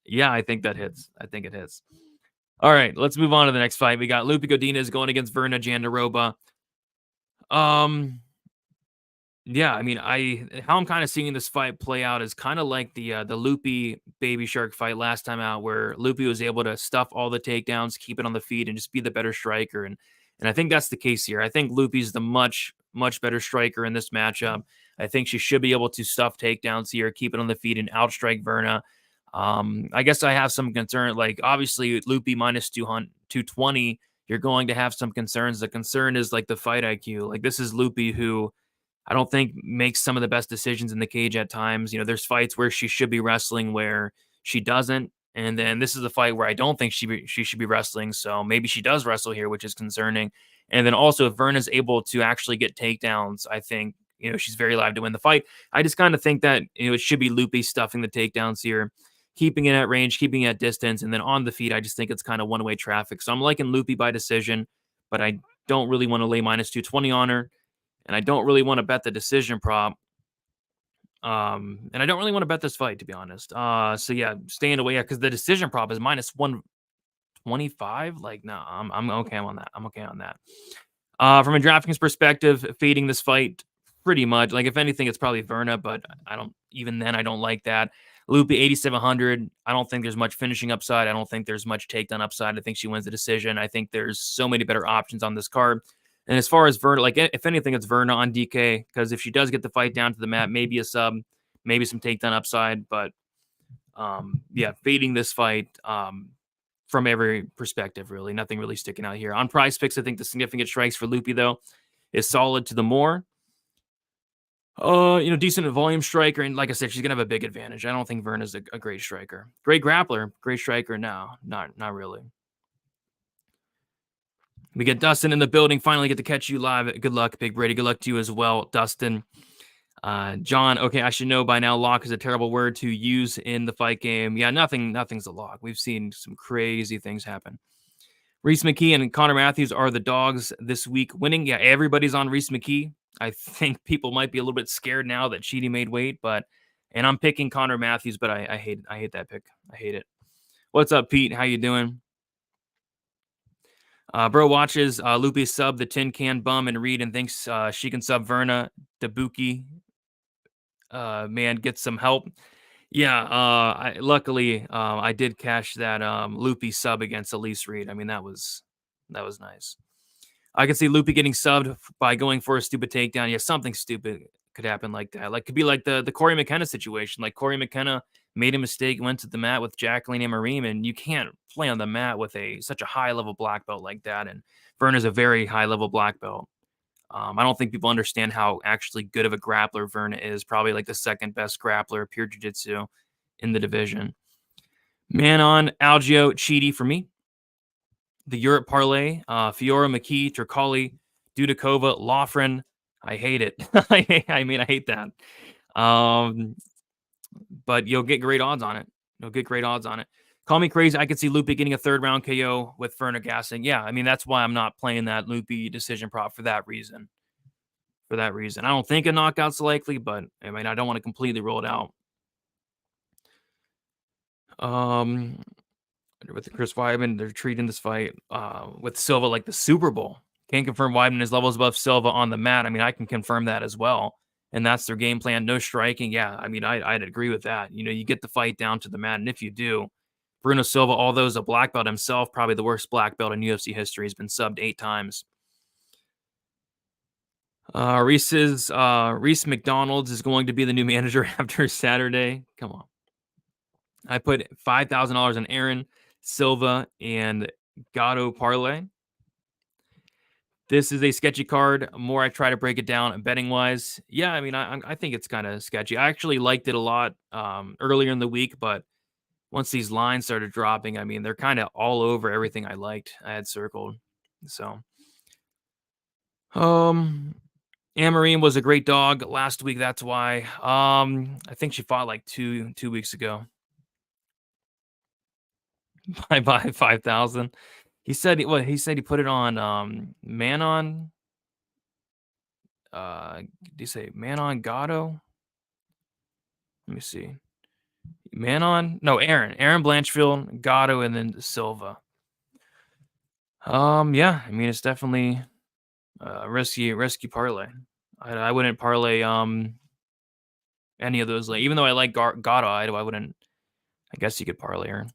C: Yeah, I think that hits. I think it hits. All right, let's move on to the next fight. We got Lupy Godinez going against Verna Jandiroba. Yeah, how I'm kind of seeing this fight play out is kind of like the Lupy Baby Shark fight last time out, where Lupy was able to stuff all the takedowns, keep it on the feet, and just be the better striker. And I think that's the case here. I think Lupy's the much better striker in this matchup. I think she should be able to stuff takedowns here, keep it on the feet, and outstrike Verna. I guess I have some concern. Like, obviously, Lupy minus 220, you're going to have some concerns. The concern is like the fight IQ. Like, this is Lupy, who I don't think makes some of the best decisions in the cage at times. There's fights where she should be wrestling where she doesn't. And then this is the fight where I don't think she should be wrestling. So maybe she does wrestle here, which is concerning. And then also, if Verna's able to actually get takedowns, I think, she's very live to win the fight. I just kind of think that, it should be Lupy stuffing the takedowns here, keeping it at range, keeping it at distance. And then on the feet, I just think it's kind of one-way traffic. So I'm liking Lupy by decision, but I don't really want to lay minus 220 on her. And I don't really want to bet the decision prop. And I don't really want to bet this fight, to be honest. So yeah, staying away, because the decision prop is minus 125. Like, no, I'm okay on that. I'm okay on that. From a DraftKings perspective, fading this fight pretty much. Like, if anything, it's probably Verna, but I don't like that. Lupy 8,700. I don't think there's much finishing upside. I don't think there's much takedown upside. I think she wins the decision. I think there's so many better options on this card. And as far as Verna, like, if anything, it's Verna on DK, because if she does get the fight down to the mat, maybe a sub, maybe some takedown upside. But yeah, fading this fight from every perspective, really. Nothing really sticking out here. On Prize Picks, I think the significant strikes for Lupy, though, is solid to the more. Decent volume striker. And like I said, she's going to have a big advantage. I don't think Verna's a great striker. Great grappler. Great striker. No, not really. We get Dustin in the building. Finally get to catch you live. Good luck, Big Brady. Good luck to you as well, Dustin. John, okay, I should know by now lock is a terrible word to use in the fight game. Yeah, nothing's a lock. We've seen some crazy things happen. Reese Mcke and Connor Matthews are the dogs this week winning. Yeah, everybody's on Reese Mcke. I think people might be a little bit scared now that Cheaty made weight, and I'm picking Connor Matthews, but I hate that pick. I hate it. What's up, Pete? How you doing? Bro watches Lupy sub the tin can bum and Reed and thinks she can sub Verna. Dabuki, man, get some help. Yeah, luckily I did cash that Lupy sub against Elise Reed. I mean, that was nice. I can see Lupy getting subbed by going for a stupid takedown. Yeah, something stupid could happen like that. Like, could be like the Corey McKenna situation. Like, Corey McKenna made a mistake, went to the mat with Jacqueline Emery, and you can't play on the mat with such a high-level black belt like that. And Verna's a very high-level black belt. I don't think people understand how actually good of a grappler Verna is. Probably like the second best grappler, pure jiu-jitsu in the division. Manon, Algio, Cheaty for me. The Europe parlay, Fiora, Mcke, Turkali, Dudakova, Laughren. I hate it. I hate that. But you'll get great odds on it. Call me crazy. I could see Lupy getting a third round KO with Verna gassing. Yeah, I mean, that's why I'm not playing that Lupy decision prop for that reason. I don't think a knockout's likely, but I mean, I don't want to completely rule it out. With Chris Weidman, they're treating this fight with Silva like the Super Bowl. Can't confirm Weidman is levels above Silva on the mat. I mean, I can confirm that as well. And that's their game plan. No striking. Yeah, I mean, I'd agree with that. You get the fight down to the mat. And if you do, Bruno Silva, although he's a black belt himself, probably the worst black belt in UFC history, has been subbed 8 times. Reese McDonald's is going to be the new manager after Saturday. Come on. I put $5,000 on Aaron, Silva, and Goddu parlay. This is a sketchy card. The more I try to break it down betting wise, yeah, I mean, I think it's kind of sketchy. I actually liked it a lot earlier in the week, but once these lines started dropping, I mean, they're kind of all over everything I liked. I had circled. So, Anne-Marie was a great dog last week. That's why. I think she fought like two weeks ago. Bye 5,000. He said he put it on Manon. Did he say Manon Goddu? Let me see. Aaron Blanchfield, Goddu, and then Silva. Yeah, I mean, it's definitely a risky parlay. I wouldn't parlay any of those. Like, even though I like Goddu, I wouldn't. I guess you could parlay Aaron.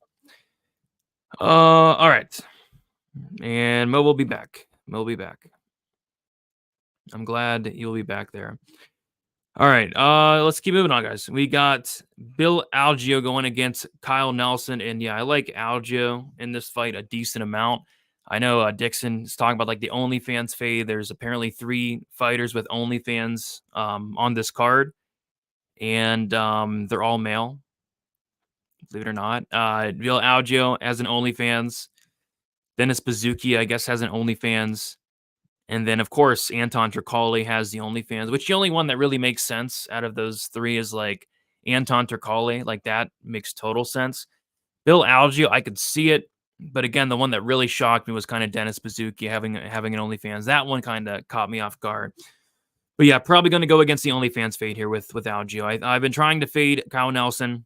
C: All right. And Mo will be back. I'm glad you'll be back there. All right. Let's keep moving on, guys. We got Bill Algio going against Kyle Nelson. And yeah, I like Algio in this fight a decent amount. I know Dixon is talking about like the OnlyFans fade. There's apparently 3 fighters with OnlyFans on this card. And they're all male. believe it or not. Bill Algio has an OnlyFans. Dennis Bazooki, I guess, has an OnlyFans. And then, of course, Anton Turkalj has the OnlyFans, which the only one that really makes sense out of those three is like Anton Turkalj. Like that makes total sense. Bill Algio, I could see it. But again, the one that really shocked me was kind of Dennis Bazooki having an OnlyFans. That one kind of caught me off guard. But yeah, probably going to go against the OnlyFans fade here with Algio. I've been trying to fade Kyle Nelson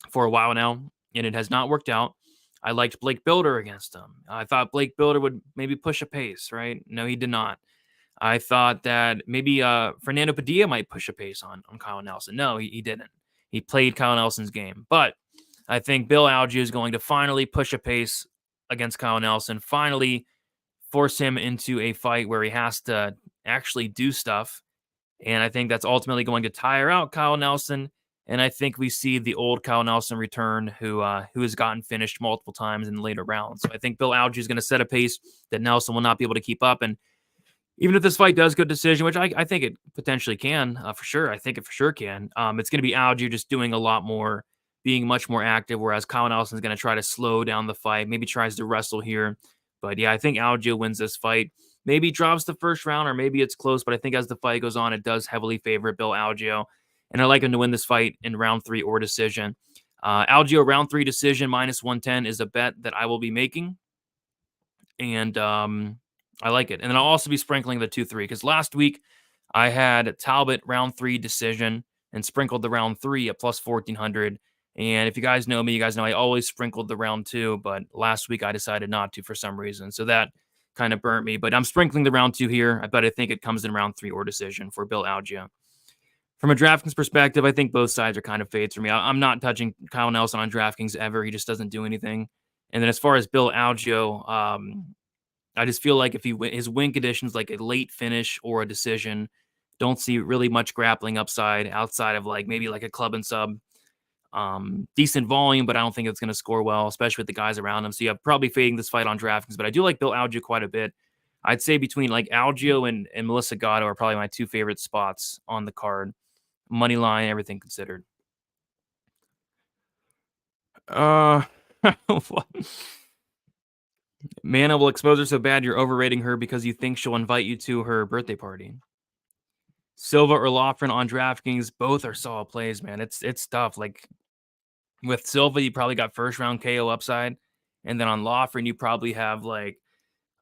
C: for a while now, and it has not worked out. I liked Blake Builder against him. I thought Blake Builder would maybe push a pace, right? No, he did not. I thought that maybe Fernando Padilla might push a pace on Kyle Nelson. No, he didn't. He played Kyle Nelson's game. But I think Bill Algio is going to finally push a pace against Kyle Nelson, finally force him into a fight where he has to actually do stuff. And I think that's ultimately going to tire out Kyle Nelson. And I think we see the old Kyle Nelson return, who has gotten finished multiple times in the later rounds. So I think Bill Algio is going to set a pace that Nelson will not be able to keep up. And even if this fight does go decision, which I think it potentially can, for sure. I think it for sure can. It's going to be Algio just doing a lot more, being much more active, whereas Kyle Nelson is going to try to slow down the fight, maybe tries to wrestle here. But yeah, I think Algio wins this fight. Maybe drops the first round, or maybe it's close, but I think as the fight goes on, it does heavily favor Bill Algio. And I like him to win this fight in round 3 or decision. Algio round 3 decision minus 110 is a bet that I will be making. And I like it. And then I'll also be sprinkling the 2-3 because last week I had Talbot round 3 decision and sprinkled the round 3 at plus 1400. And if you guys know me, you guys know I always sprinkled the round 2, but last week I decided not to for some reason. So that kind of burnt me. But I'm sprinkling the round 2 here. But I think it comes in round 3 or decision for Bill Algio. From a DraftKings perspective, I think both sides are kind of fades for me. I'm not touching Kyle Nelson on DraftKings ever. He just doesn't do anything. And then as far as Bill Algio, I just feel like if his win conditions like a late finish or a decision, don't see really much grappling upside outside of like maybe like a club and sub. Decent volume, but I don't think it's going to score well, especially with the guys around him. So yeah, probably fading this fight on DraftKings, but I do like Bill Algio quite a bit. I'd say between like Algio and Melissa Goddu are probably my 2 favorite spots on the card. Money line, everything considered. What? Mana will expose her so bad you're overrating her because you think she'll invite you to her birthday party. Silva or Laughren on DraftKings, both are solid plays, man. It's tough. Like with Silva, you probably got first round KO upside, and then on Laughren, you probably have like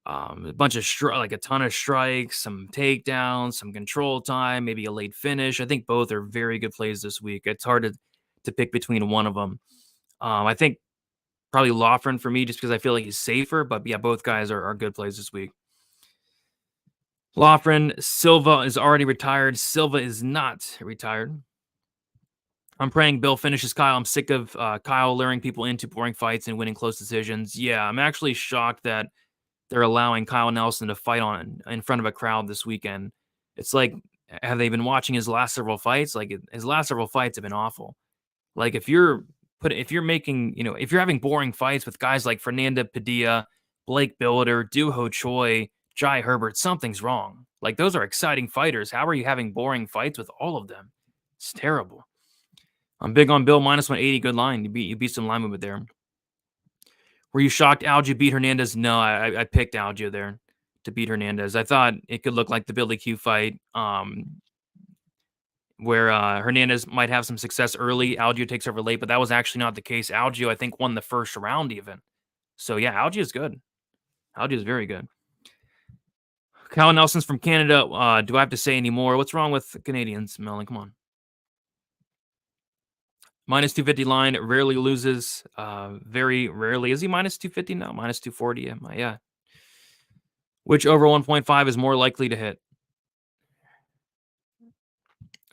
C: a bunch of like a ton of strikes, some takedowns, some control time, maybe a late finish. I think both are very good plays this week. It's hard to pick between one of them. I think probably Laughren for me just because I feel like he's safer. But yeah, both guys are good plays this week. Laughren, Silva is already retired. Silva is not retired. I'm praying Bill finishes Kyle. I'm sick of Kyle luring people into boring fights and winning close decisions. Yeah, I'm actually shocked that they're allowing Kyle Nelson to fight in front of a crowd this weekend. It's like, have they been watching his last several fights? Like his last several fights have been awful. Like if you're making, if you're having boring fights with guys like Fernando Padilla, Blake Builder, Doo-Ho Choi, Jai Herbert, something's wrong. Like those are exciting fighters. How are you having boring fights with all of them? It's terrible. I'm big on Bill minus 180. Good line. You beat some line movement there. Were you shocked Algio beat Hernandez? No, I picked Algio there to beat Hernandez. I thought it could look like the Billy Q fight where Hernandez might have some success early. Algio takes over late, but that was actually not the case. Algio, I think, won the first round even. So, yeah, Algio is good. Algio is very good. Kyle Nelson's from Canada. Do I have to say any more? What's wrong with Canadians, Malon? Come on. Minus 250 line, rarely loses. Very rarely. Is he minus 250 now? Minus 240. Yeah. Which over 1.5 is more likely to hit?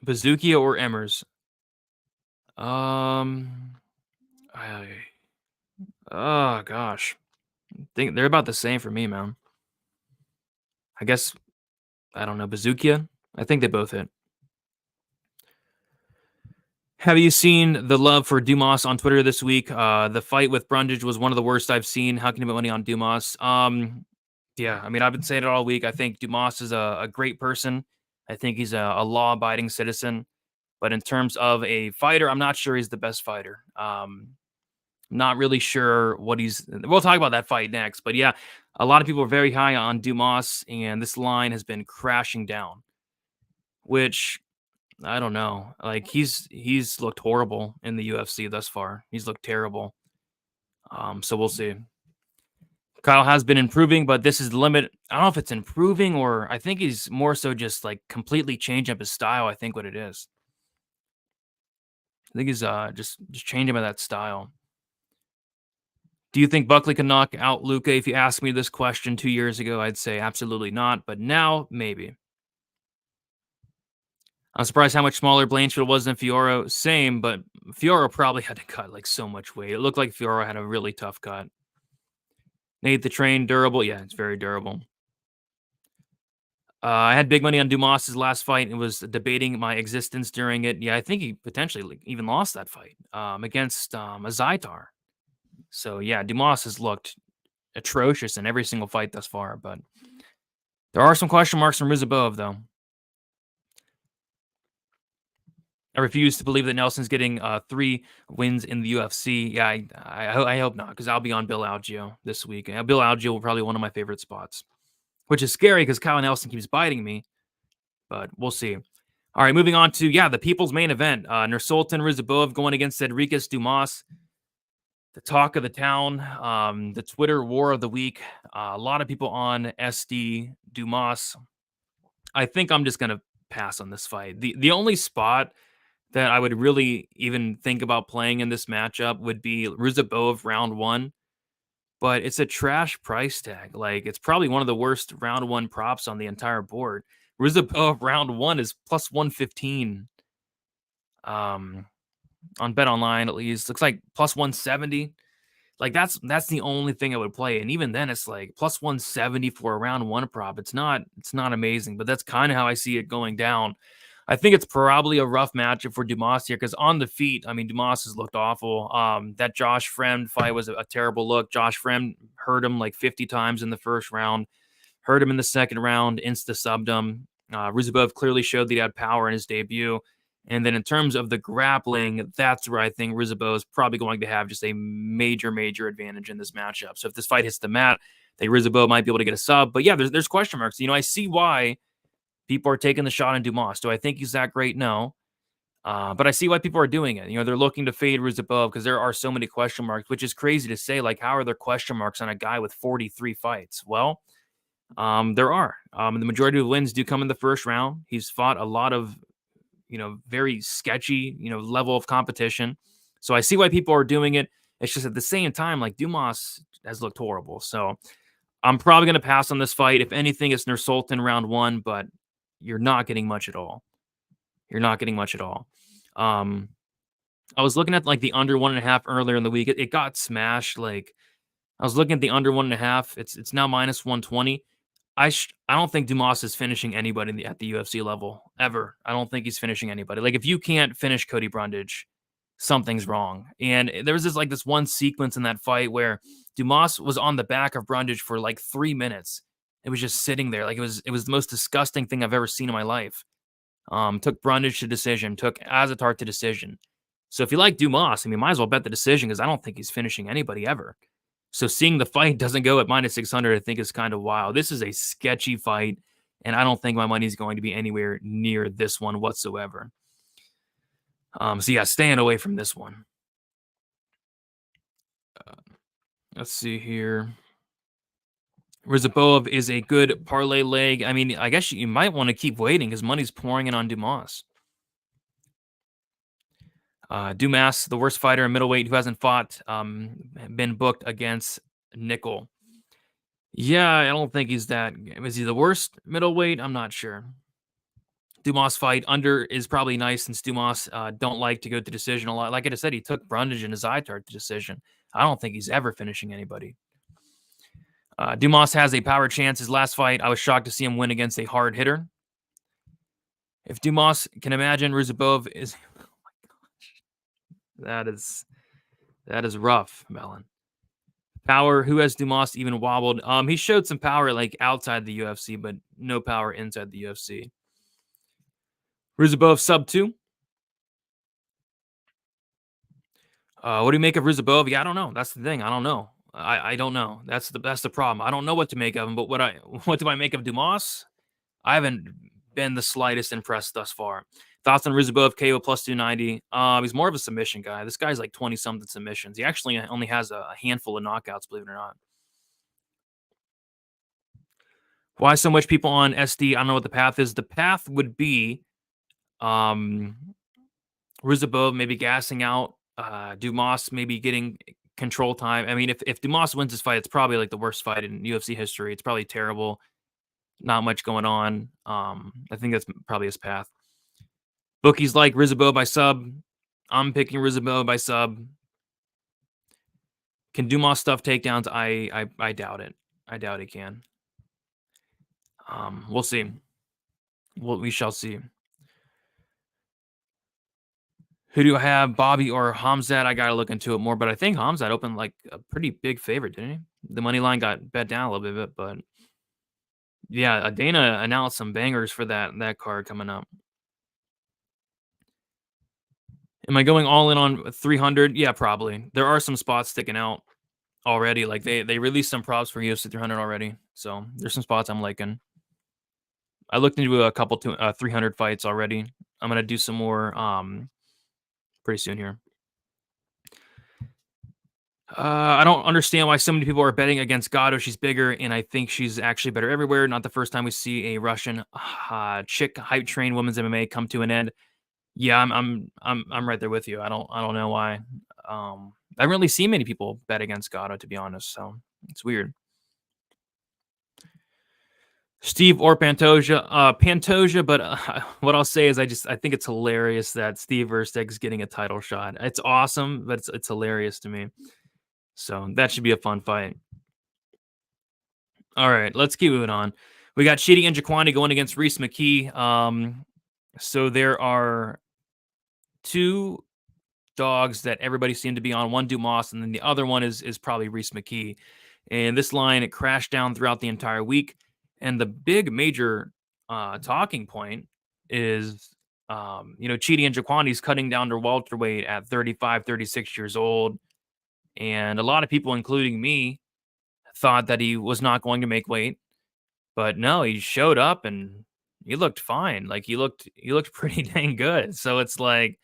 C: Bazooki or Emers? Oh, gosh. I think they're about the same for me, man. I guess, I don't know. Bazooki? I think they both hit. Have you seen the love for Dumas on Twitter this week? The fight with Brundage was one of the worst I've seen. How can you put money on Dumas? Yeah, I mean, I've been saying it all week. I think Dumas is a great person. I think he's a law-abiding citizen. But in terms of a fighter, I'm not sure he's the best fighter. Not really sure what he's. We'll talk about that fight next. But yeah, a lot of people are very high on Dumas, and this line has been crashing down, which I don't know. Like he's looked horrible in the UFC thus far. He's looked terrible. So we'll see. Kyle has been improving, but this is the limit. I don't know if it's improving or I think he's more so just like completely changing up his style. I think what it is. I think he's just changing that style. Do you think Buckley can knock out Luka? If you asked me this question 2 years ago, I'd say absolutely not. But now, maybe. I'm surprised how much smaller Blanchfield was than Fioro. Same, but Fioro probably had to cut like so much weight. It looked like Fioro had a really tough cut. Nate the Train, durable. Yeah, it's very durable. I had big money on Dumas' last fight and was debating my existence during it. Yeah, I think he potentially even lost that fight against a Zaitar. So, yeah, Dumas has looked atrocious in every single fight thus far. But there are some question marks from Rizabov, though. I refuse to believe that Nelson's getting 3 wins in the UFC. Yeah, I hope not, because I'll be on Bill Algeo this week. Bill Algeo will probably be one of my favorite spots, which is scary because Kyle Nelson keeps biting me, but we'll see. All right, moving on to, the people's main event. Nursultan Rizabov going against Cedricus Dumas. The talk of the town, the Twitter war of the week. A lot of people on SD Dumas. I think I'm just going to pass on this fight. The only spot that I would really even think about playing in this matchup would be Rizabov round 1. But it's a trash price tag. Like, it's probably one of the worst round 1 props on the entire board. Rizabov round 1 is plus 115. On Bet Online, at least. Looks like plus 170. Like, that's the only thing I would play. And even then, it's like plus 170 for a round 1 prop. It's not amazing, but that's kind of how I see it going down. I think it's probably a rough matchup for Dumas here because on the feet, I mean, Dumas has looked awful. That Josh Fremd fight was a terrible look. Josh Fremd hurt him like 50 times in the first round, hurt him in the second round, insta-subbed him. Rizabov clearly showed that he had power in his debut. And then in terms of the grappling, that's where I think Rizabov is probably going to have just a major, major advantage in this matchup. So if this fight hits the mat, I think Rizabov might be able to get a sub. But yeah, there's question marks. I see why people are taking the shot on Dumas. Do I think he's that great? No. But I see why people are doing it. They're looking to fade Rizabov because there are so many question marks, which is crazy to say. Like, how are there question marks on a guy with 43 fights? Well, there are. The majority of wins do come in the first round. He's fought a lot of, very sketchy, level of competition. So I see why people are doing it. It's just at the same time, like, Dumas has looked horrible. So I'm probably going to pass on this fight. If anything, it's Nursultan round 1, but you're not getting much at all. I was looking at like the under 1.5 earlier in the week. It got smashed. Like, I was looking at the under 1.5. It's now minus 120. I don't think Dumas is finishing anybody at the UFC level ever. I don't think he's finishing anybody. Like, if you can't finish Cody Brundage, something's wrong. And there was this one sequence in that fight where Dumas was on the back of Brundage for like 3 minutes. It was just sitting there. Like, it was the most disgusting thing I've ever seen in my life. Took Brundage to decision, took Azatar to decision. So if you like Dumas, might as well bet the decision because I don't think he's finishing anybody ever. So seeing the fight doesn't go at minus 600, I think is kind of wild. This is a sketchy fight, and I don't think my money is going to be anywhere near this one whatsoever. So yeah, staying away from this one. Let's see here. Rizabov is a good parlay leg. I guess you might want to keep waiting because money's pouring in on Dumas. Dumas, the worst fighter in middleweight who hasn't fought, been booked against Nickel. Yeah, I don't think he's that. Is he the worst middleweight? I'm not sure. Dumas fight under is probably nice since Dumas don't like to go to decision a lot. Like I just said, he took Brundage and Zaitar to decision. I don't think he's ever finishing anybody. Dumas has a power chance. His last fight, I was shocked to see him win against a hard hitter. If Dumas can imagine Rizabov is... That is rough, Malon. Power. Who has Dumas even wobbled? He showed some power like outside the UFC, but no power inside the UFC. Rizabov sub 2. What do you make of Rizabov? Yeah, I don't know. That's the thing. I don't know. I don't know. That's the problem. I don't know what to make of him. But what do I make of Dumas? I haven't been the slightest impressed thus far. Thoughts on Rizabov, KO plus 290. He's more of a submission guy. This guy's like 20 something submissions. He actually only has a handful of knockouts, believe it or not. Why so much people on SD? I don't know what the path is. The path would be Rizabov maybe gassing out, Dumas maybe getting control time. I mean, if Dumas wins this fight, it's probably like the worst fight in UFC history. It's probably terrible. Not much going on. I think that's probably his path. Bookies like Rizabov by sub. I'm picking Rizabov by sub. Can Dumas stuff takedowns? I doubt it. I doubt he can. We'll see. We shall see. Who do I have, Bobby or Hamzat? I got to look into it more, but I think Hamzat opened like a pretty big favorite, didn't he? The money line got bet down a little bit, but yeah, Dana announced some bangers for that card coming up. Am I going all in on 300? Yeah, probably. There are some spots sticking out already. Like they released some props for UFC 300 already, so there's some spots I'm liking. I looked into a couple 300 fights already. I'm gonna do some more pretty soon here. I don't understand why so many people are betting against Goddu. She's bigger, and I think she's actually better everywhere. Not the first time we see a Russian chick hype train women's MMA come to an end. Yeah, I'm right there with you. I don't know why. I haven't really seen many people bet against Goddu, to be honest. So it's weird. Steve or Pantoja, Pantoja. But what I'll say is, I think it's hilarious that Steve Versteeg is getting a title shot. It's awesome, but it's hilarious to me. So that should be a fun fight. All right, let's keep moving on. We got Chidi and Jwani going against Reese Mcke. So there are two dogs that everybody seemed to be on. One Dumas, and then the other one is probably Reese Mcke. And this line, it crashed down throughout the entire week. And the big major talking point is, Chidi and Jwani's cutting down to welterweight at 35, 36 years old. And a lot of people, including me, thought that he was not going to make weight. But no, he showed up and he looked fine. Like he looked pretty dang good. So it's like,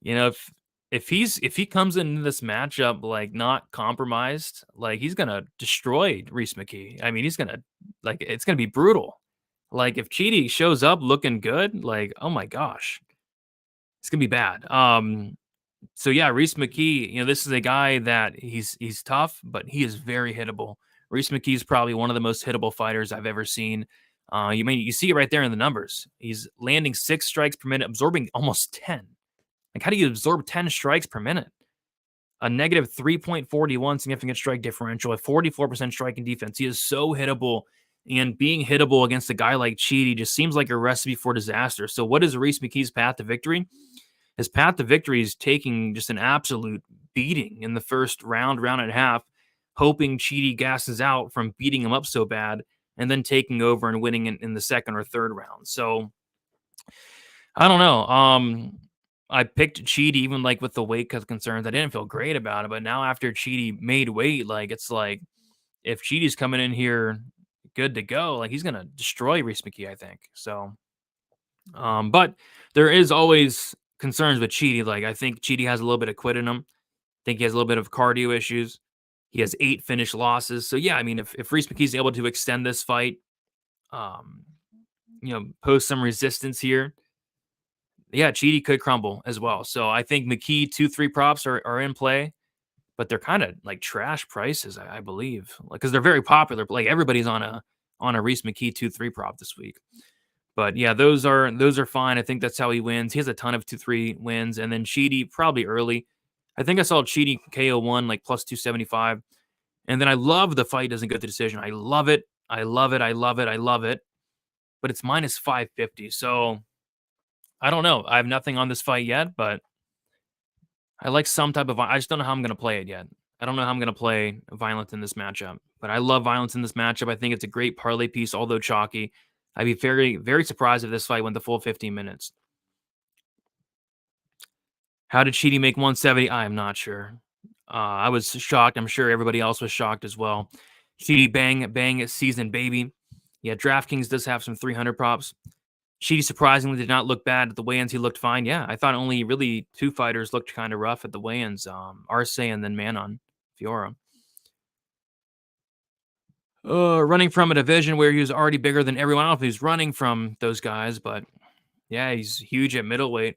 C: if he comes into this matchup like not compromised, like he's gonna destroy Reese Mcke. I mean, it's gonna be brutal. Like if Chidi shows up looking good, like oh my gosh, it's gonna be bad. So yeah, Reese Mcke, this is a guy that he's tough, but he is very hittable. Reese McKee is probably one of the most hittable fighters I've ever seen. You see it right there in the numbers. He's landing 6 strikes per minute, absorbing almost 10. Like, how do you absorb 10 strikes per minute? A negative 3.41 significant strike differential, a 44% striking defense. He is so hittable, and being hittable against a guy like Chidi just seems like a recipe for disaster. So what is Reese McKee's path to victory? His path to victory is taking just an absolute beating in the first round and a half, hoping Chidi gasses out from beating him up so bad, and then taking over and winning in the second or third round. So I don't know. I picked Chidi even like with the weight cut concerns. I didn't feel great about it, but now after Chidi made weight, like it's like if Chidi's coming in here good to go, like he's gonna destroy Reese McKee, I think. So, but there is always concerns with Chidi. Like I think Chidi has a little bit of quit in him. I think he has a little bit of cardio issues. He has 8 finished losses. So yeah, I mean, if Reese McKee's able to extend this fight, pose some resistance here, yeah, Chidi could crumble as well. So I think McKee 2-3 props are in play, but they're kind of like trash prices, I believe, like because they're very popular. Like everybody's on a Reese McKee 2-3 prop this week. But yeah, those are fine. I think that's how he wins. He has a ton of 2-3 wins, and then Chidi probably early. I think I saw Chidi KO1 like plus 275. And then I love the fight doesn't go to decision. I love it. I love it. I love it. I love it. But it's minus 550. So I don't know. I have nothing on this fight yet, but I like some type of, I just don't know how I'm going to play it yet. I don't know how I'm going to play violence in this matchup, but I love violence in this matchup. I think it's a great parlay piece, although chalky. I'd be very, very surprised if this fight went the full 15 minutes. How did Chidi make 170? I am not sure. I was shocked. I'm sure everybody else was shocked as well. Chidi bang season baby. Yeah, DraftKings does have some 300 props. Chidi surprisingly did not look bad at the weigh-ins. He looked fine. Yeah, I thought only really 2 fighters looked kind of rough at the weigh-ins. Arce and then Manon Fiora. Running from a division where he was already bigger than everyone else. He was running from those guys, but yeah, he's huge at middleweight.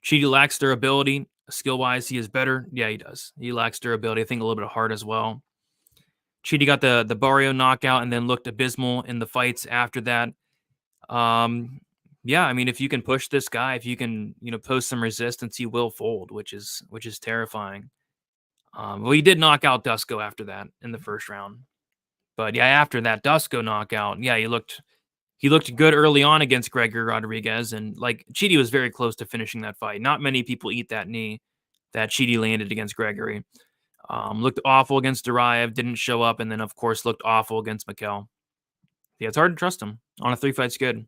C: Chidi lacks durability. Skill-wise, he is better. Yeah, he does. He lacks durability. I think a little bit of heart as well. Chidi got the Barrio knockout and then looked abysmal in the fights after that. Yeah, I mean, if you can push this guy, if you can, post some resistance, he will fold, which is terrifying. Well, he did knock out Dusko after that in the first round. But yeah, after that Dusko knockout, yeah, he looked good early on against Gregory Rodriguez, and like Chidi was very close to finishing that fight. Not many people eat that knee that Chidi landed against Gregory. Looked awful against Duraev, didn't show up, and then of course looked awful against Mcke. Yeah, it's hard to trust him on a 3-fight skid.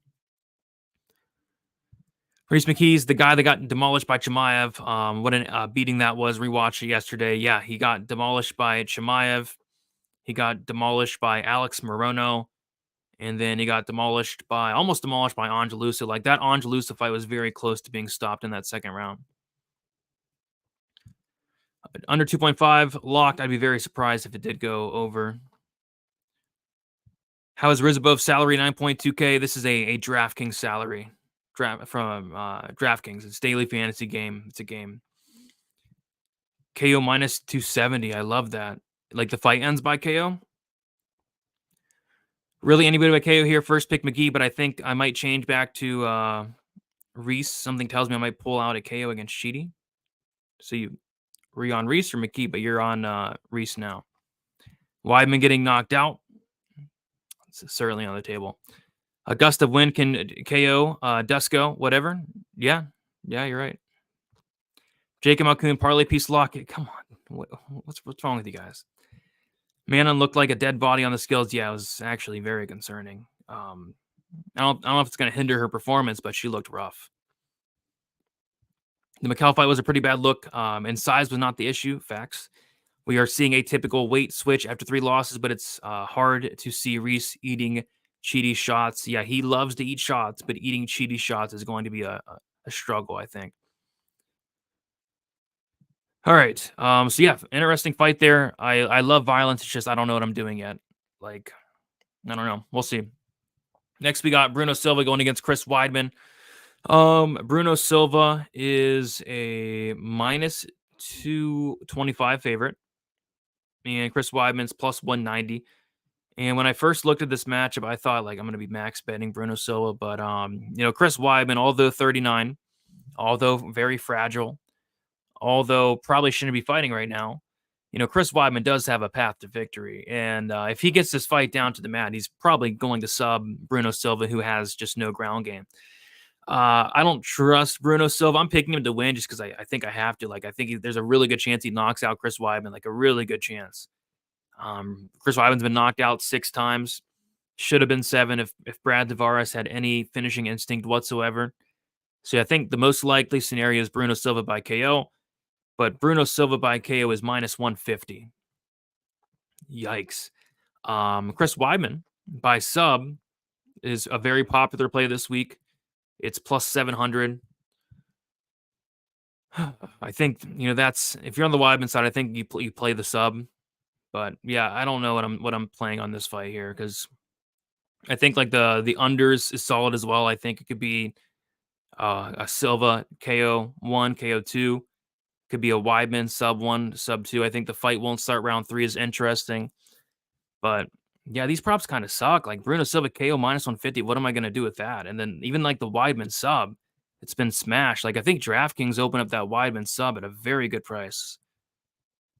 C: Reese McKee's the guy that got demolished by Chimaev. What a beating that was. Rewatched it yesterday. Yeah, he got demolished by Chimaev. He got demolished by Alex Morono. And then he got almost demolished by Angelusa. Like that Angelusa fight was very close to being stopped in that second round. Under 2.5 locked. I'd be very surprised if it did go over. How is Rizabov's salary 9.2K? This is a DraftKings salary. From DraftKings. It's daily fantasy game. It's a game. KO minus 270. I love that. Like the fight ends by KO. Really anybody by KO here. First pick Mcke, but I think I might change back to Reese. Something tells me I might pull out a KO against Chidi. So were you on Reese or Mcke? But you're on Reese now. Weidman getting knocked out. It's certainly on the table. A gust of wind can KO Dusko, whatever. Yeah, you're right. Jacob Alcoon, parlay piece lock. Come on, what's wrong with you guys? Manon looked like a dead body on the skills. Yeah, it was actually very concerning. I don't know if it's going to hinder her performance, but she looked rough. The Mcke fight was a pretty bad look, and size was not the issue. Facts. We are seeing a typical weight switch after 3 losses, but it's hard to see Reese eating Chidi shots. Yeah, he loves to eat shots, but eating Chidi shots is going to be a struggle, I think. All right. So yeah, interesting fight there. I love violence. It's just I don't know what I'm doing yet. Like, I don't know. We'll see. Next, we got Bruno Silva going against Chris Weidman. Bruno Silva is a minus 225 favorite, and Chris Weidman's plus 190. And when I first looked at this matchup, I thought like I'm going to be max betting Bruno Silva, but Chris Weidman, although 39, although very fragile, although probably shouldn't be fighting right now, Chris Weidman does have a path to victory. And if he gets this fight down to the mat, he's probably going to sub Bruno Silva, who has just no ground game. I don't trust Bruno Silva. I'm picking him to win just because I think I have to. Like, I think there's a really good chance he knocks out Chris Weidman, like a really good chance. Chris Weidman's been knocked out 6 times. Should have been 7 if Brad Tavares had any finishing instinct whatsoever. So I think the most likely scenario is Bruno Silva by KO. But Bruno Silva by KO is minus 150. Yikes. Chris Weidman by sub is a very popular play this week. It's plus 700. I think, that's, if you're on the Weidman side, I think you play the sub. But yeah, I don't know what I'm playing on this fight here, because I think like the unders is solid as well. I think it could be a Silva KO 1, KO 2. Could be a Weidman sub 1, sub 2. I think the fight won't start round 3 is interesting. But yeah, these props kind of suck. Like Bruno Silva KO minus 150. What am I going to do with that? And then even like the Weidman sub, it's been smashed. Like I think DraftKings opened up that Weidman sub at a very good price.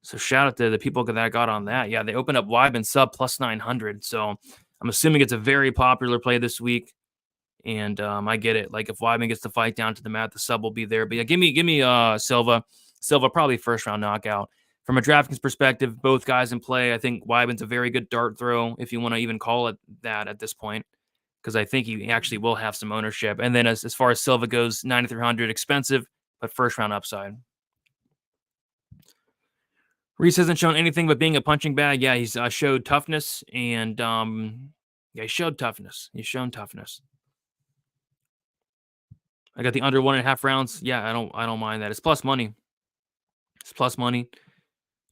C: So shout out to the people that got on that. Yeah, they opened up Weidman sub plus 900. So I'm assuming it's a very popular play this week. And I get it. Like if Weidman gets the fight down to the mat, the sub will be there. But yeah, give me Silva. Silva probably first round knockout. From a DraftKings perspective, both guys in play. I think Weidman's a very good dart throw, if you want to even call it that at this point, because I think he actually will have some ownership. And then as far as Silva goes, 9,300 expensive, but first round upside. Reese hasn't shown anything but being a punching bag. Yeah, he's showed toughness, and yeah, he showed toughness. He's shown toughness. I got the under 1.5 rounds. Yeah, I don't mind that. It's plus money. It's plus money.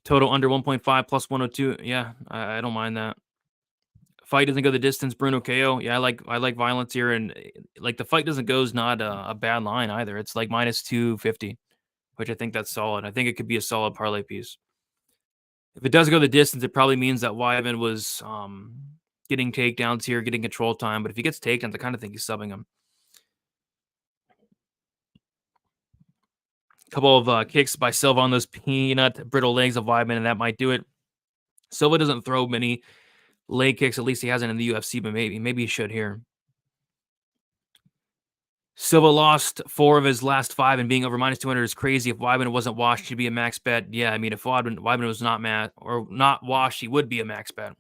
C: Total under 1.5 plus 102. Yeah, I don't mind that. Fight doesn't go the distance. Bruno KO. Yeah, I like violence here, and like the fight doesn't go is not a bad line either. It's like minus 250, which I think that's solid. I think it could be a solid parlay piece. If it does go the distance, it probably means that Weidman was getting takedowns here, getting control time. But if he gets takedowns, I kind of think he's subbing him. Couple of kicks by Silva on those peanut brittle legs of Weidman, and that might do it. Silva doesn't throw many leg kicks. At least he hasn't in the UFC, but maybe he should here. Silva lost 4 of his last 5, and being over minus 200 is crazy. If Weidman wasn't washed, he'd be a max bet. Yeah, I mean, if Weidman was not not washed, he would be a max bet.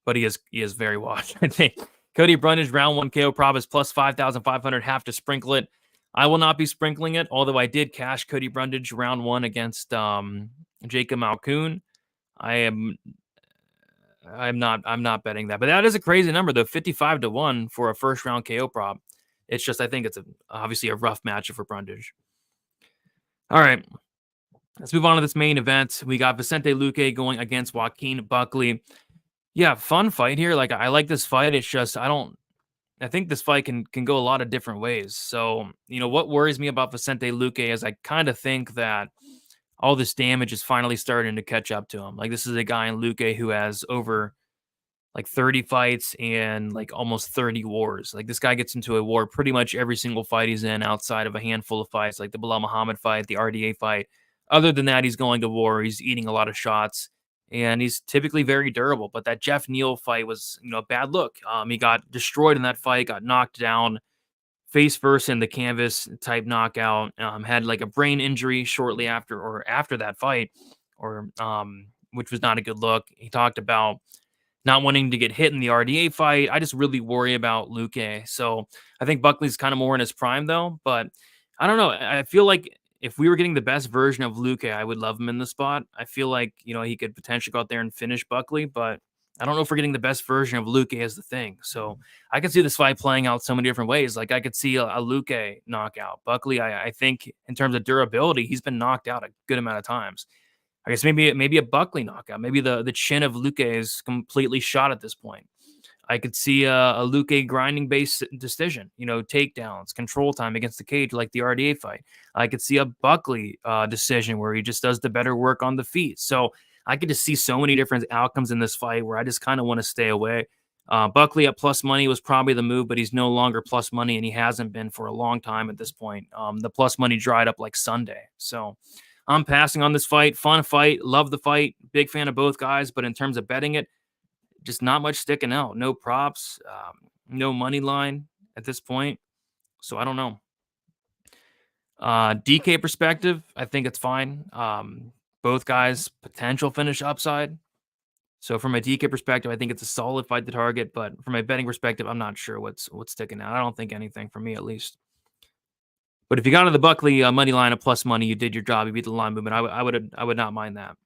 C: But he is very washed, I think. Cody Brundage, round 1 KO prop is plus 5,500. Have to sprinkle it. I will not be sprinkling it, although I did cash Cody Brundage round 1 against Jacob Malkoon. I'm not betting that, but that is a crazy number though. 55-1 for a first round KO prop. It's just, I think it's obviously a rough matchup for Brundage. All right, let's move on to this main event. We got Vicente Luque going against Joaquin Buckley. Yeah, fun fight here. Like, I like this fight. It's just, I think this fight can go a lot of different ways. So, what worries me about Vicente Luque is I kind of think that all this damage is finally starting to catch up to him. Like, this is a guy in Luque who has over like 30 fights and like almost 30 wars. Like, this guy gets into a war pretty much every single fight he's in, outside of a handful of fights, like the Bilal Muhammad fight, the RDA fight. Other than that, he's going to war. He's eating a lot of shots, and he's typically very durable. But that Jeff Neal fight was, a bad look. He got destroyed in that fight, got knocked down face first in the canvas type knockout, had like a brain injury shortly after that fight, which was not a good look. He talked about not wanting to get hit in the RDA fight. I just really worry about Luque. So I think Buckley's kind of more in his prime though, but I don't know. I feel like if we were getting the best version of Luque, I would love him in the spot. I feel like, he could potentially go out there and finish Buckley, but I don't know if we're getting the best version of Luque as the thing. So I could see this fight playing out so many different ways. Like, I could see a Luque knockout. Buckley, I think in terms of durability, he's been knocked out a good amount of times. I guess maybe a Buckley knockout. Maybe the chin of Luque is completely shot at this point. I could see a Luque grinding-based decision, takedowns, control time against the cage like the RDA fight. I could see a Buckley decision where he just does the better work on the feet. So I could just see so many different outcomes in this fight where I just kind of want to stay away. Buckley at plus money was probably the move, but he's no longer plus money, and he hasn't been for a long time at this point. The plus money dried up like Sunday. So I'm passing on this fight. Fun fight. Love the fight. Big fan of both guys, but in terms of betting it, just not much sticking out. No props, no money line at this point. So I don't know. DK perspective, I think it's fine. Both guys potential finish upside. So from a DK perspective, I think it's a solid fight to target. But from a betting perspective, I'm not sure what's sticking out. I don't think anything for me, at least. But if you got on the Buckley money line of plus money, you did your job. You beat the line movement. I would not mind that.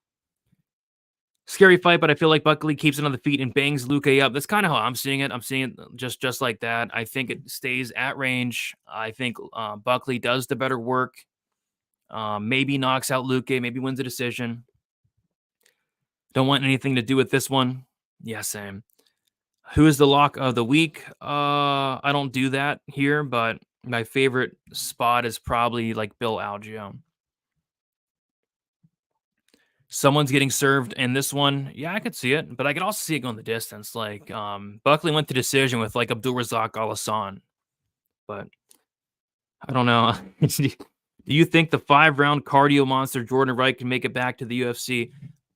C: Scary fight, but I feel like Buckley keeps it on the feet and bangs Luque up. That's kind of how I'm seeing it. I'm seeing it just like that. I think it stays at range. I think Buckley does the better work. Maybe knocks out Luque. Maybe wins a decision. Don't want anything to do with this one. Yeah, same. Who is the lock of the week? I don't do that here, but my favorite spot is probably like Bill Algeo. Someone's getting served in this one. Yeah, I could see it, but I could also see it going the distance. Like Buckley went to decision with like Abdulrazak Al-Hassan, but I don't know. Do you think the 5-round cardio monster Jordan Wright can make it back to the UFC?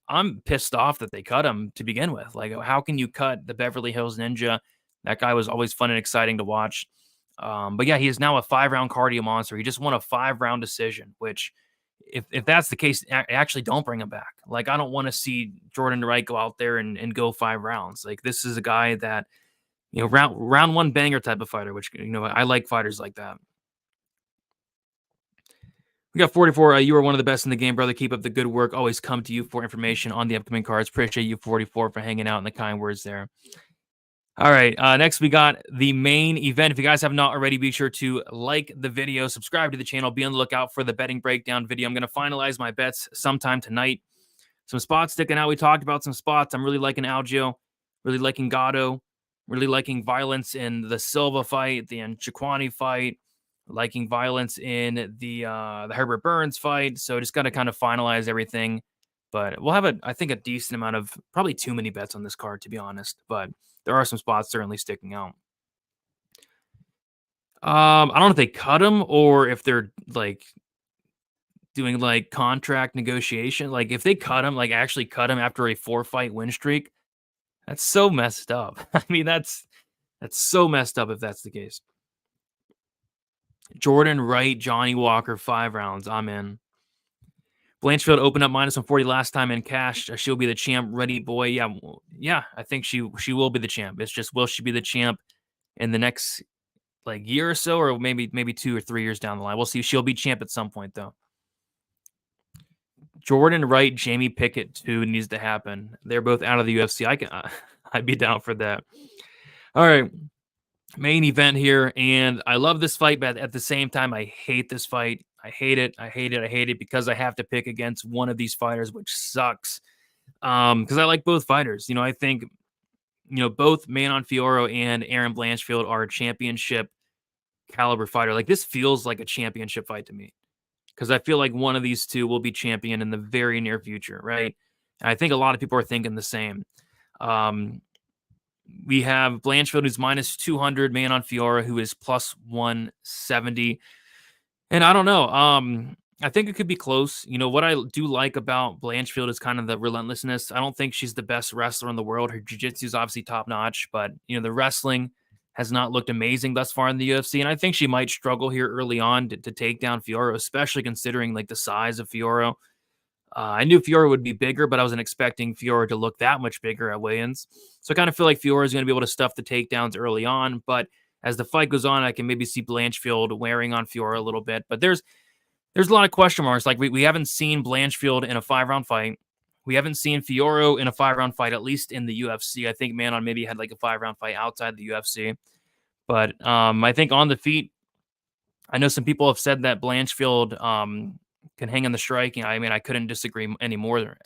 C: I'm pissed off that they cut him to begin with. Like, how can you cut the Beverly Hills Ninja? That guy was always fun and exciting to watch. But yeah, he is now a 5-round cardio monster. He just won a 5-round decision, which if that's the case, actually don't bring him back. Like, I don't want to see Jordan Wright go out there and go 5 rounds. Like, this is a guy that, round one banger type of fighter, which, I like fighters like that. We got 44. You are one of the best in the game, brother. Keep up the good work. Always come to you for information on the upcoming cards. Appreciate you, 44, for hanging out and the kind words there. All right. Next, we got the main event. If you guys have not already, be sure to like the video, subscribe to the channel, be on the lookout for the betting breakdown video. I'm going to finalize my bets sometime tonight. Some spots sticking out. We talked about some spots. I'm really liking Alio, really liking Goddu, really liking violence in the Silva fight, the Jwani fight. Liking violence in the Herbert Burns fight. So just got to kind of finalize everything. But we'll have, I think, a decent amount of, probably too many bets on this card, to be honest. But there are some spots certainly sticking out. I don't know if they cut them or if they're like doing like contract negotiation. Like if they cut him, like actually cut him after a 4-fight win streak, that's so messed up. I mean, that's so messed up if that's the case. Jordan Wright, Johnny Walker, 5 rounds. I'm in. Blanchfield opened up -140 last time in cash. She'll be the champ. Ready, boy. Yeah. I think she will be the champ. It's just, will she be the champ in the next like year or so, or maybe 2 or 3 years down the line? We'll see. She'll be champ at some point, though. Jordan Wright, Jamie Pickett, 2 needs to happen. They're both out of the UFC. I'd be down for that. All right. Main event here, and I love this fight, but at the same time, I hate this fight. I hate it because I have to pick against one of these fighters, which sucks. Because I like both fighters. I think, both Manon Fiorot and Erin Blanchfield are a championship caliber fighter. Like, this feels like a championship fight to me, because I feel like one of these two will be champion in the very near future, right? And I think a lot of people are thinking the same. We have Blanchfield, who's -200, Manon Fiorot, who is +170. And I don't know. I think it could be close. What I do like about Blanchfield is kind of the relentlessness. I don't think she's the best wrestler in the world. Her jiu-jitsu is obviously top-notch, but, the wrestling has not looked amazing thus far in the UFC. And I think she might struggle here early on to take down Fiorot, especially considering like the size of Fiorot. I knew Fiorot would be bigger, but I wasn't expecting Fiorot to look that much bigger at weigh-ins. So I kind of feel like Fiorot is going to be able to stuff the takedowns early on. But as the fight goes on, I can maybe see Blanchfield wearing on Fiorot a little bit. But there's a lot of question marks. Like we haven't seen Blanchfield in a 5-round fight. We haven't seen Fiorot in a 5-round fight, at least in the UFC. I think Manon maybe had like a 5-round fight outside the UFC. But I think on the feet, I know some people have said that Blanchfield can hang on the striking. I mean, I couldn't disagree anymore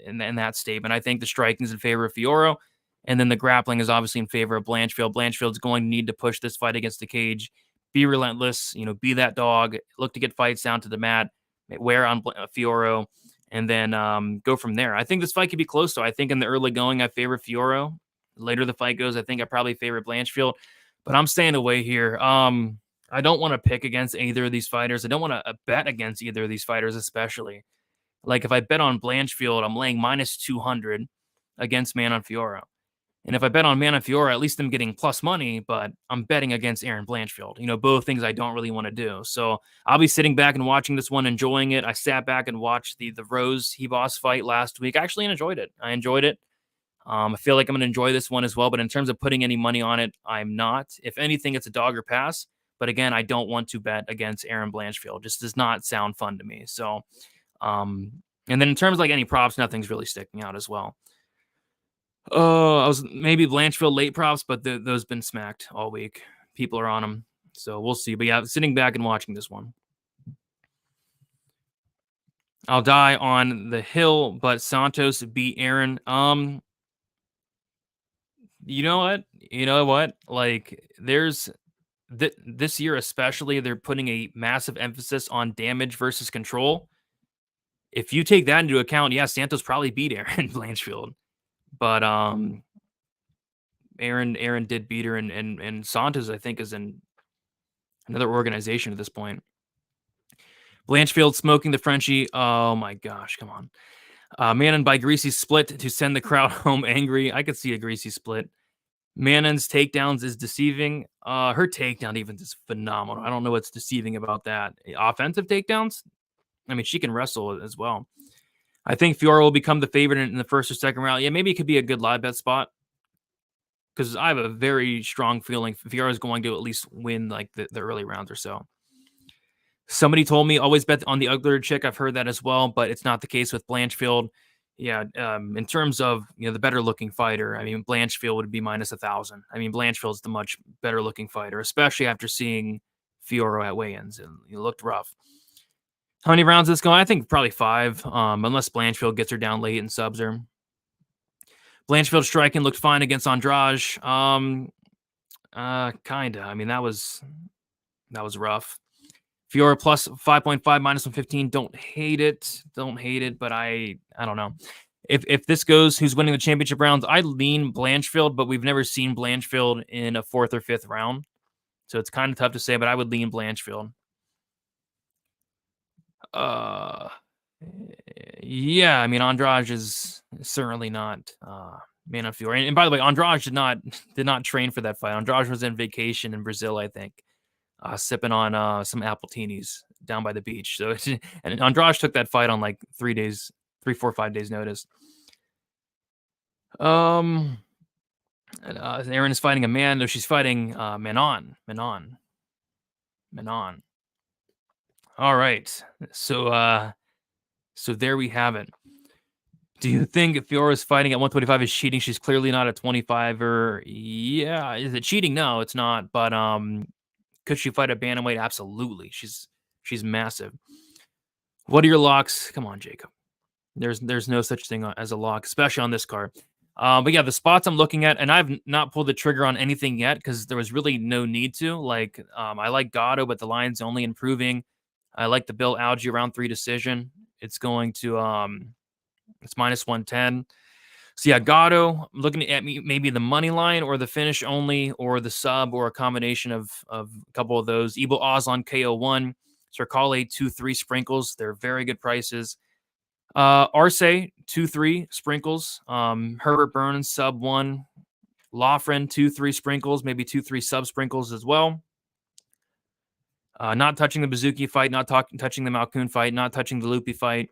C: in that statement. I think the striking is in favor of Fiorot, and then the grappling is obviously in favor of Blanchfield. Blanchfield's going to need to push this fight against the cage, be relentless, be that dog, look to get fights down to the mat, wear on Fiorot, and then go from there. I think this fight could be close, though. I think in the early going, I favor Fiorot. Later the fight goes, I think I probably favor Blanchfield, but I'm staying away here. I don't want to pick against either of these fighters. I don't want to bet against either of these fighters, especially. Like, if I bet on Blanchfield, I'm laying -200 against Manon Fiorot. And if I bet on Manon Fiorot, at least I'm getting plus money, but I'm betting against Erin Blanchfield. Both things I don't really want to do. So I'll be sitting back and watching this one, enjoying it. I sat back and watched the Rose Hebos fight last week. I actually enjoyed it. I feel like I'm going to enjoy this one as well. But in terms of putting any money on it, I'm not. If anything, it's a dog or pass. But again, I don't want to bet against Erin Blanchfield. Just does not sound fun to me. So, and then in terms of like any props, nothing's really sticking out as well. I was maybe Blanchfield late props, but those been smacked all week. People are on them. So we'll see. But yeah, sitting back and watching this one. I'll die on the hill, but Santos beat Aaron. You know what? Like, there's this year especially, they're putting a massive emphasis on damage versus control. If you take that into account, yeah, Santos probably beat Erin Blanchfield, but Aaron did beat her, and Santos, I think, is in another organization at this point. Blanchfield smoking the Frenchie. Oh my gosh, come on. Manon by greasy split to send the crowd home angry. I could see a greasy split. Manon's takedowns is deceiving. Her takedown even is phenomenal. I don't know what's deceiving about that. Offensive takedowns? I mean, she can wrestle as well. I think Fiorot will become the favorite in the first or second round. Yeah, maybe it could be a good live bet spot, because I have a very strong feeling Fiorot is going to at least win like the early rounds or so. Somebody told me always bet on the uglier chick. I've heard that as well, but it's not the case with Blanchfield. Yeah, in terms of the better looking fighter, I mean Blanchfield would be minus 1,000. I mean Blanchfield's the much better looking fighter, especially after seeing Fiora at weigh-ins. It looked rough. How many rounds is this going? I think probably 5, unless Blanchfield gets her down late and subs her. Blanchfield striking looked fine against Andrade. Kinda. I mean that was rough. Fiora plus 5.5 minus 115. Don't hate it. But I don't know. If this goes, who's winning the championship rounds? I lean Blanchfield, but we've never seen Blanchfield in a 4th or 5th round, so it's kind of tough to say. But I would lean Blanchfield. Yeah, I mean Andrade is certainly not man of Fiora. And by the way, Andrade did not train for that fight. Andrade was on vacation in Brazil, I think. Sipping on some apple-tinis down by the beach. So and Andrade took that fight on like 3, 4, 5 days notice. Aaron is fighting a man. No, she's fighting Manon. All right. So there we have it. Do you think if Fiora's fighting at 125 is cheating? She's clearly not a 25er. Yeah, is it cheating? No, it's not. But could she fight a bantamweight? Absolutely. She's massive. What are your locks? Come on, Jacob. There's no such thing as a lock, especially on this card. But yeah, the spots I'm looking at, and I've not pulled the trigger on anything yet because there was really no need to. Like, I like Goddu, but the line's only improving. I like the Bill Algie round 3 decision. It's going to it's minus 110. So yeah, Goddu, I'm looking at maybe the money line or the finish only or the sub or a combination of a couple of those. Ebo Oslon KO1, Circale 2-3 sprinkles. They're very good prices. Arce 2-3 sprinkles. Herbert Burns sub 1. Laughren 2-3 sprinkles, maybe 2-3 sub sprinkles as well. Not touching the Bazooki fight, not touching the Malcoon fight, not touching the Lupy fight.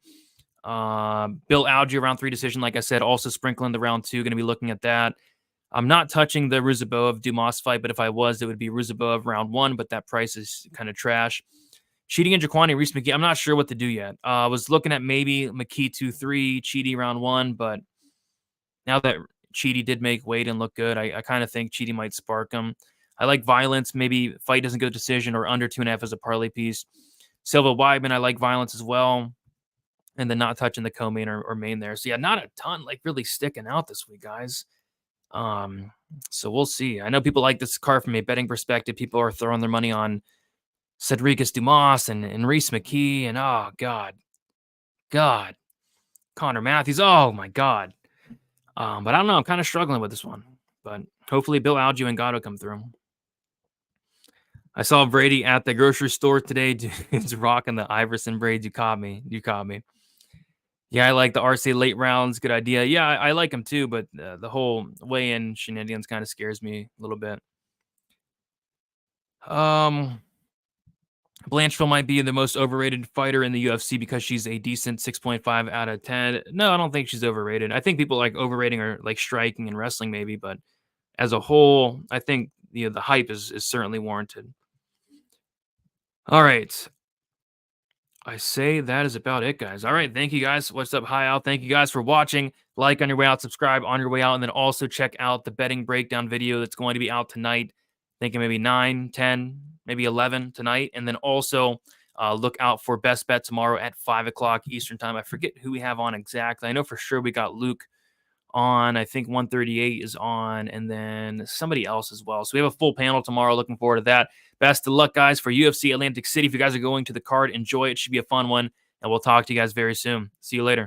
C: Bill Algie round 3 decision, like I said, also sprinkling the round 2. Going to be looking at that. I'm not touching the Ruzabov Dumas fight, but if I was, it would be Ruzabov round 1, but that price is kind of trash. Cheating in Jwani, Reese Mcke, I'm not sure what to do yet. I was looking at maybe Mcke 2-3, Cheaty round 1, but now that Cheaty did make weight and look good, I kind of think Cheaty might spark him. I like Violence, maybe fight doesn't go decision or under 2.5 as a parlay piece. Silva Weidman, I like Violence as well. And then not touching the co-main or main there. So yeah, not a ton like really sticking out this week, guys. So we'll see. I know people like this card from a betting perspective. People are throwing their money on Cedricus Dumas and Reese Mcke and oh God, Connor Matthews. Oh my God. But I don't know. I'm kind of struggling with this one. But hopefully Bill Algie and Goddu come through. I saw Brady at the grocery store today. Dude's rocking the Iverson braids. You caught me. Yeah, I like the RC late rounds. Good idea. Yeah, I like him too, but the whole weigh-in shenanigans kind of scares me a little bit. Blanchfield might be the most overrated fighter in the UFC because she's a decent 6.5 out of 10. No, I don't think she's overrated. I think people like overrating her like striking and wrestling maybe, but as a whole, I think the hype is certainly warranted. All right. I say that is about it, guys. All right. Thank you, guys. What's up? Hi, Al. Thank you, guys, for watching. Like on your way out, subscribe on your way out, and then also check out the betting breakdown video that's going to be out tonight. Thinking maybe 9, 10, maybe 11 tonight. And then also look out for Best Bet tomorrow at 5 o'clock Eastern time. I forget who we have on exactly. I know for sure we got Luke on. I think 138 is on, and then somebody else as well. So we have a full panel tomorrow. Looking forward to that. Best of luck, guys, for UFC Atlantic City. If you guys are going to the card, enjoy it. Should be a fun one, and we'll talk to you guys very soon. See you later.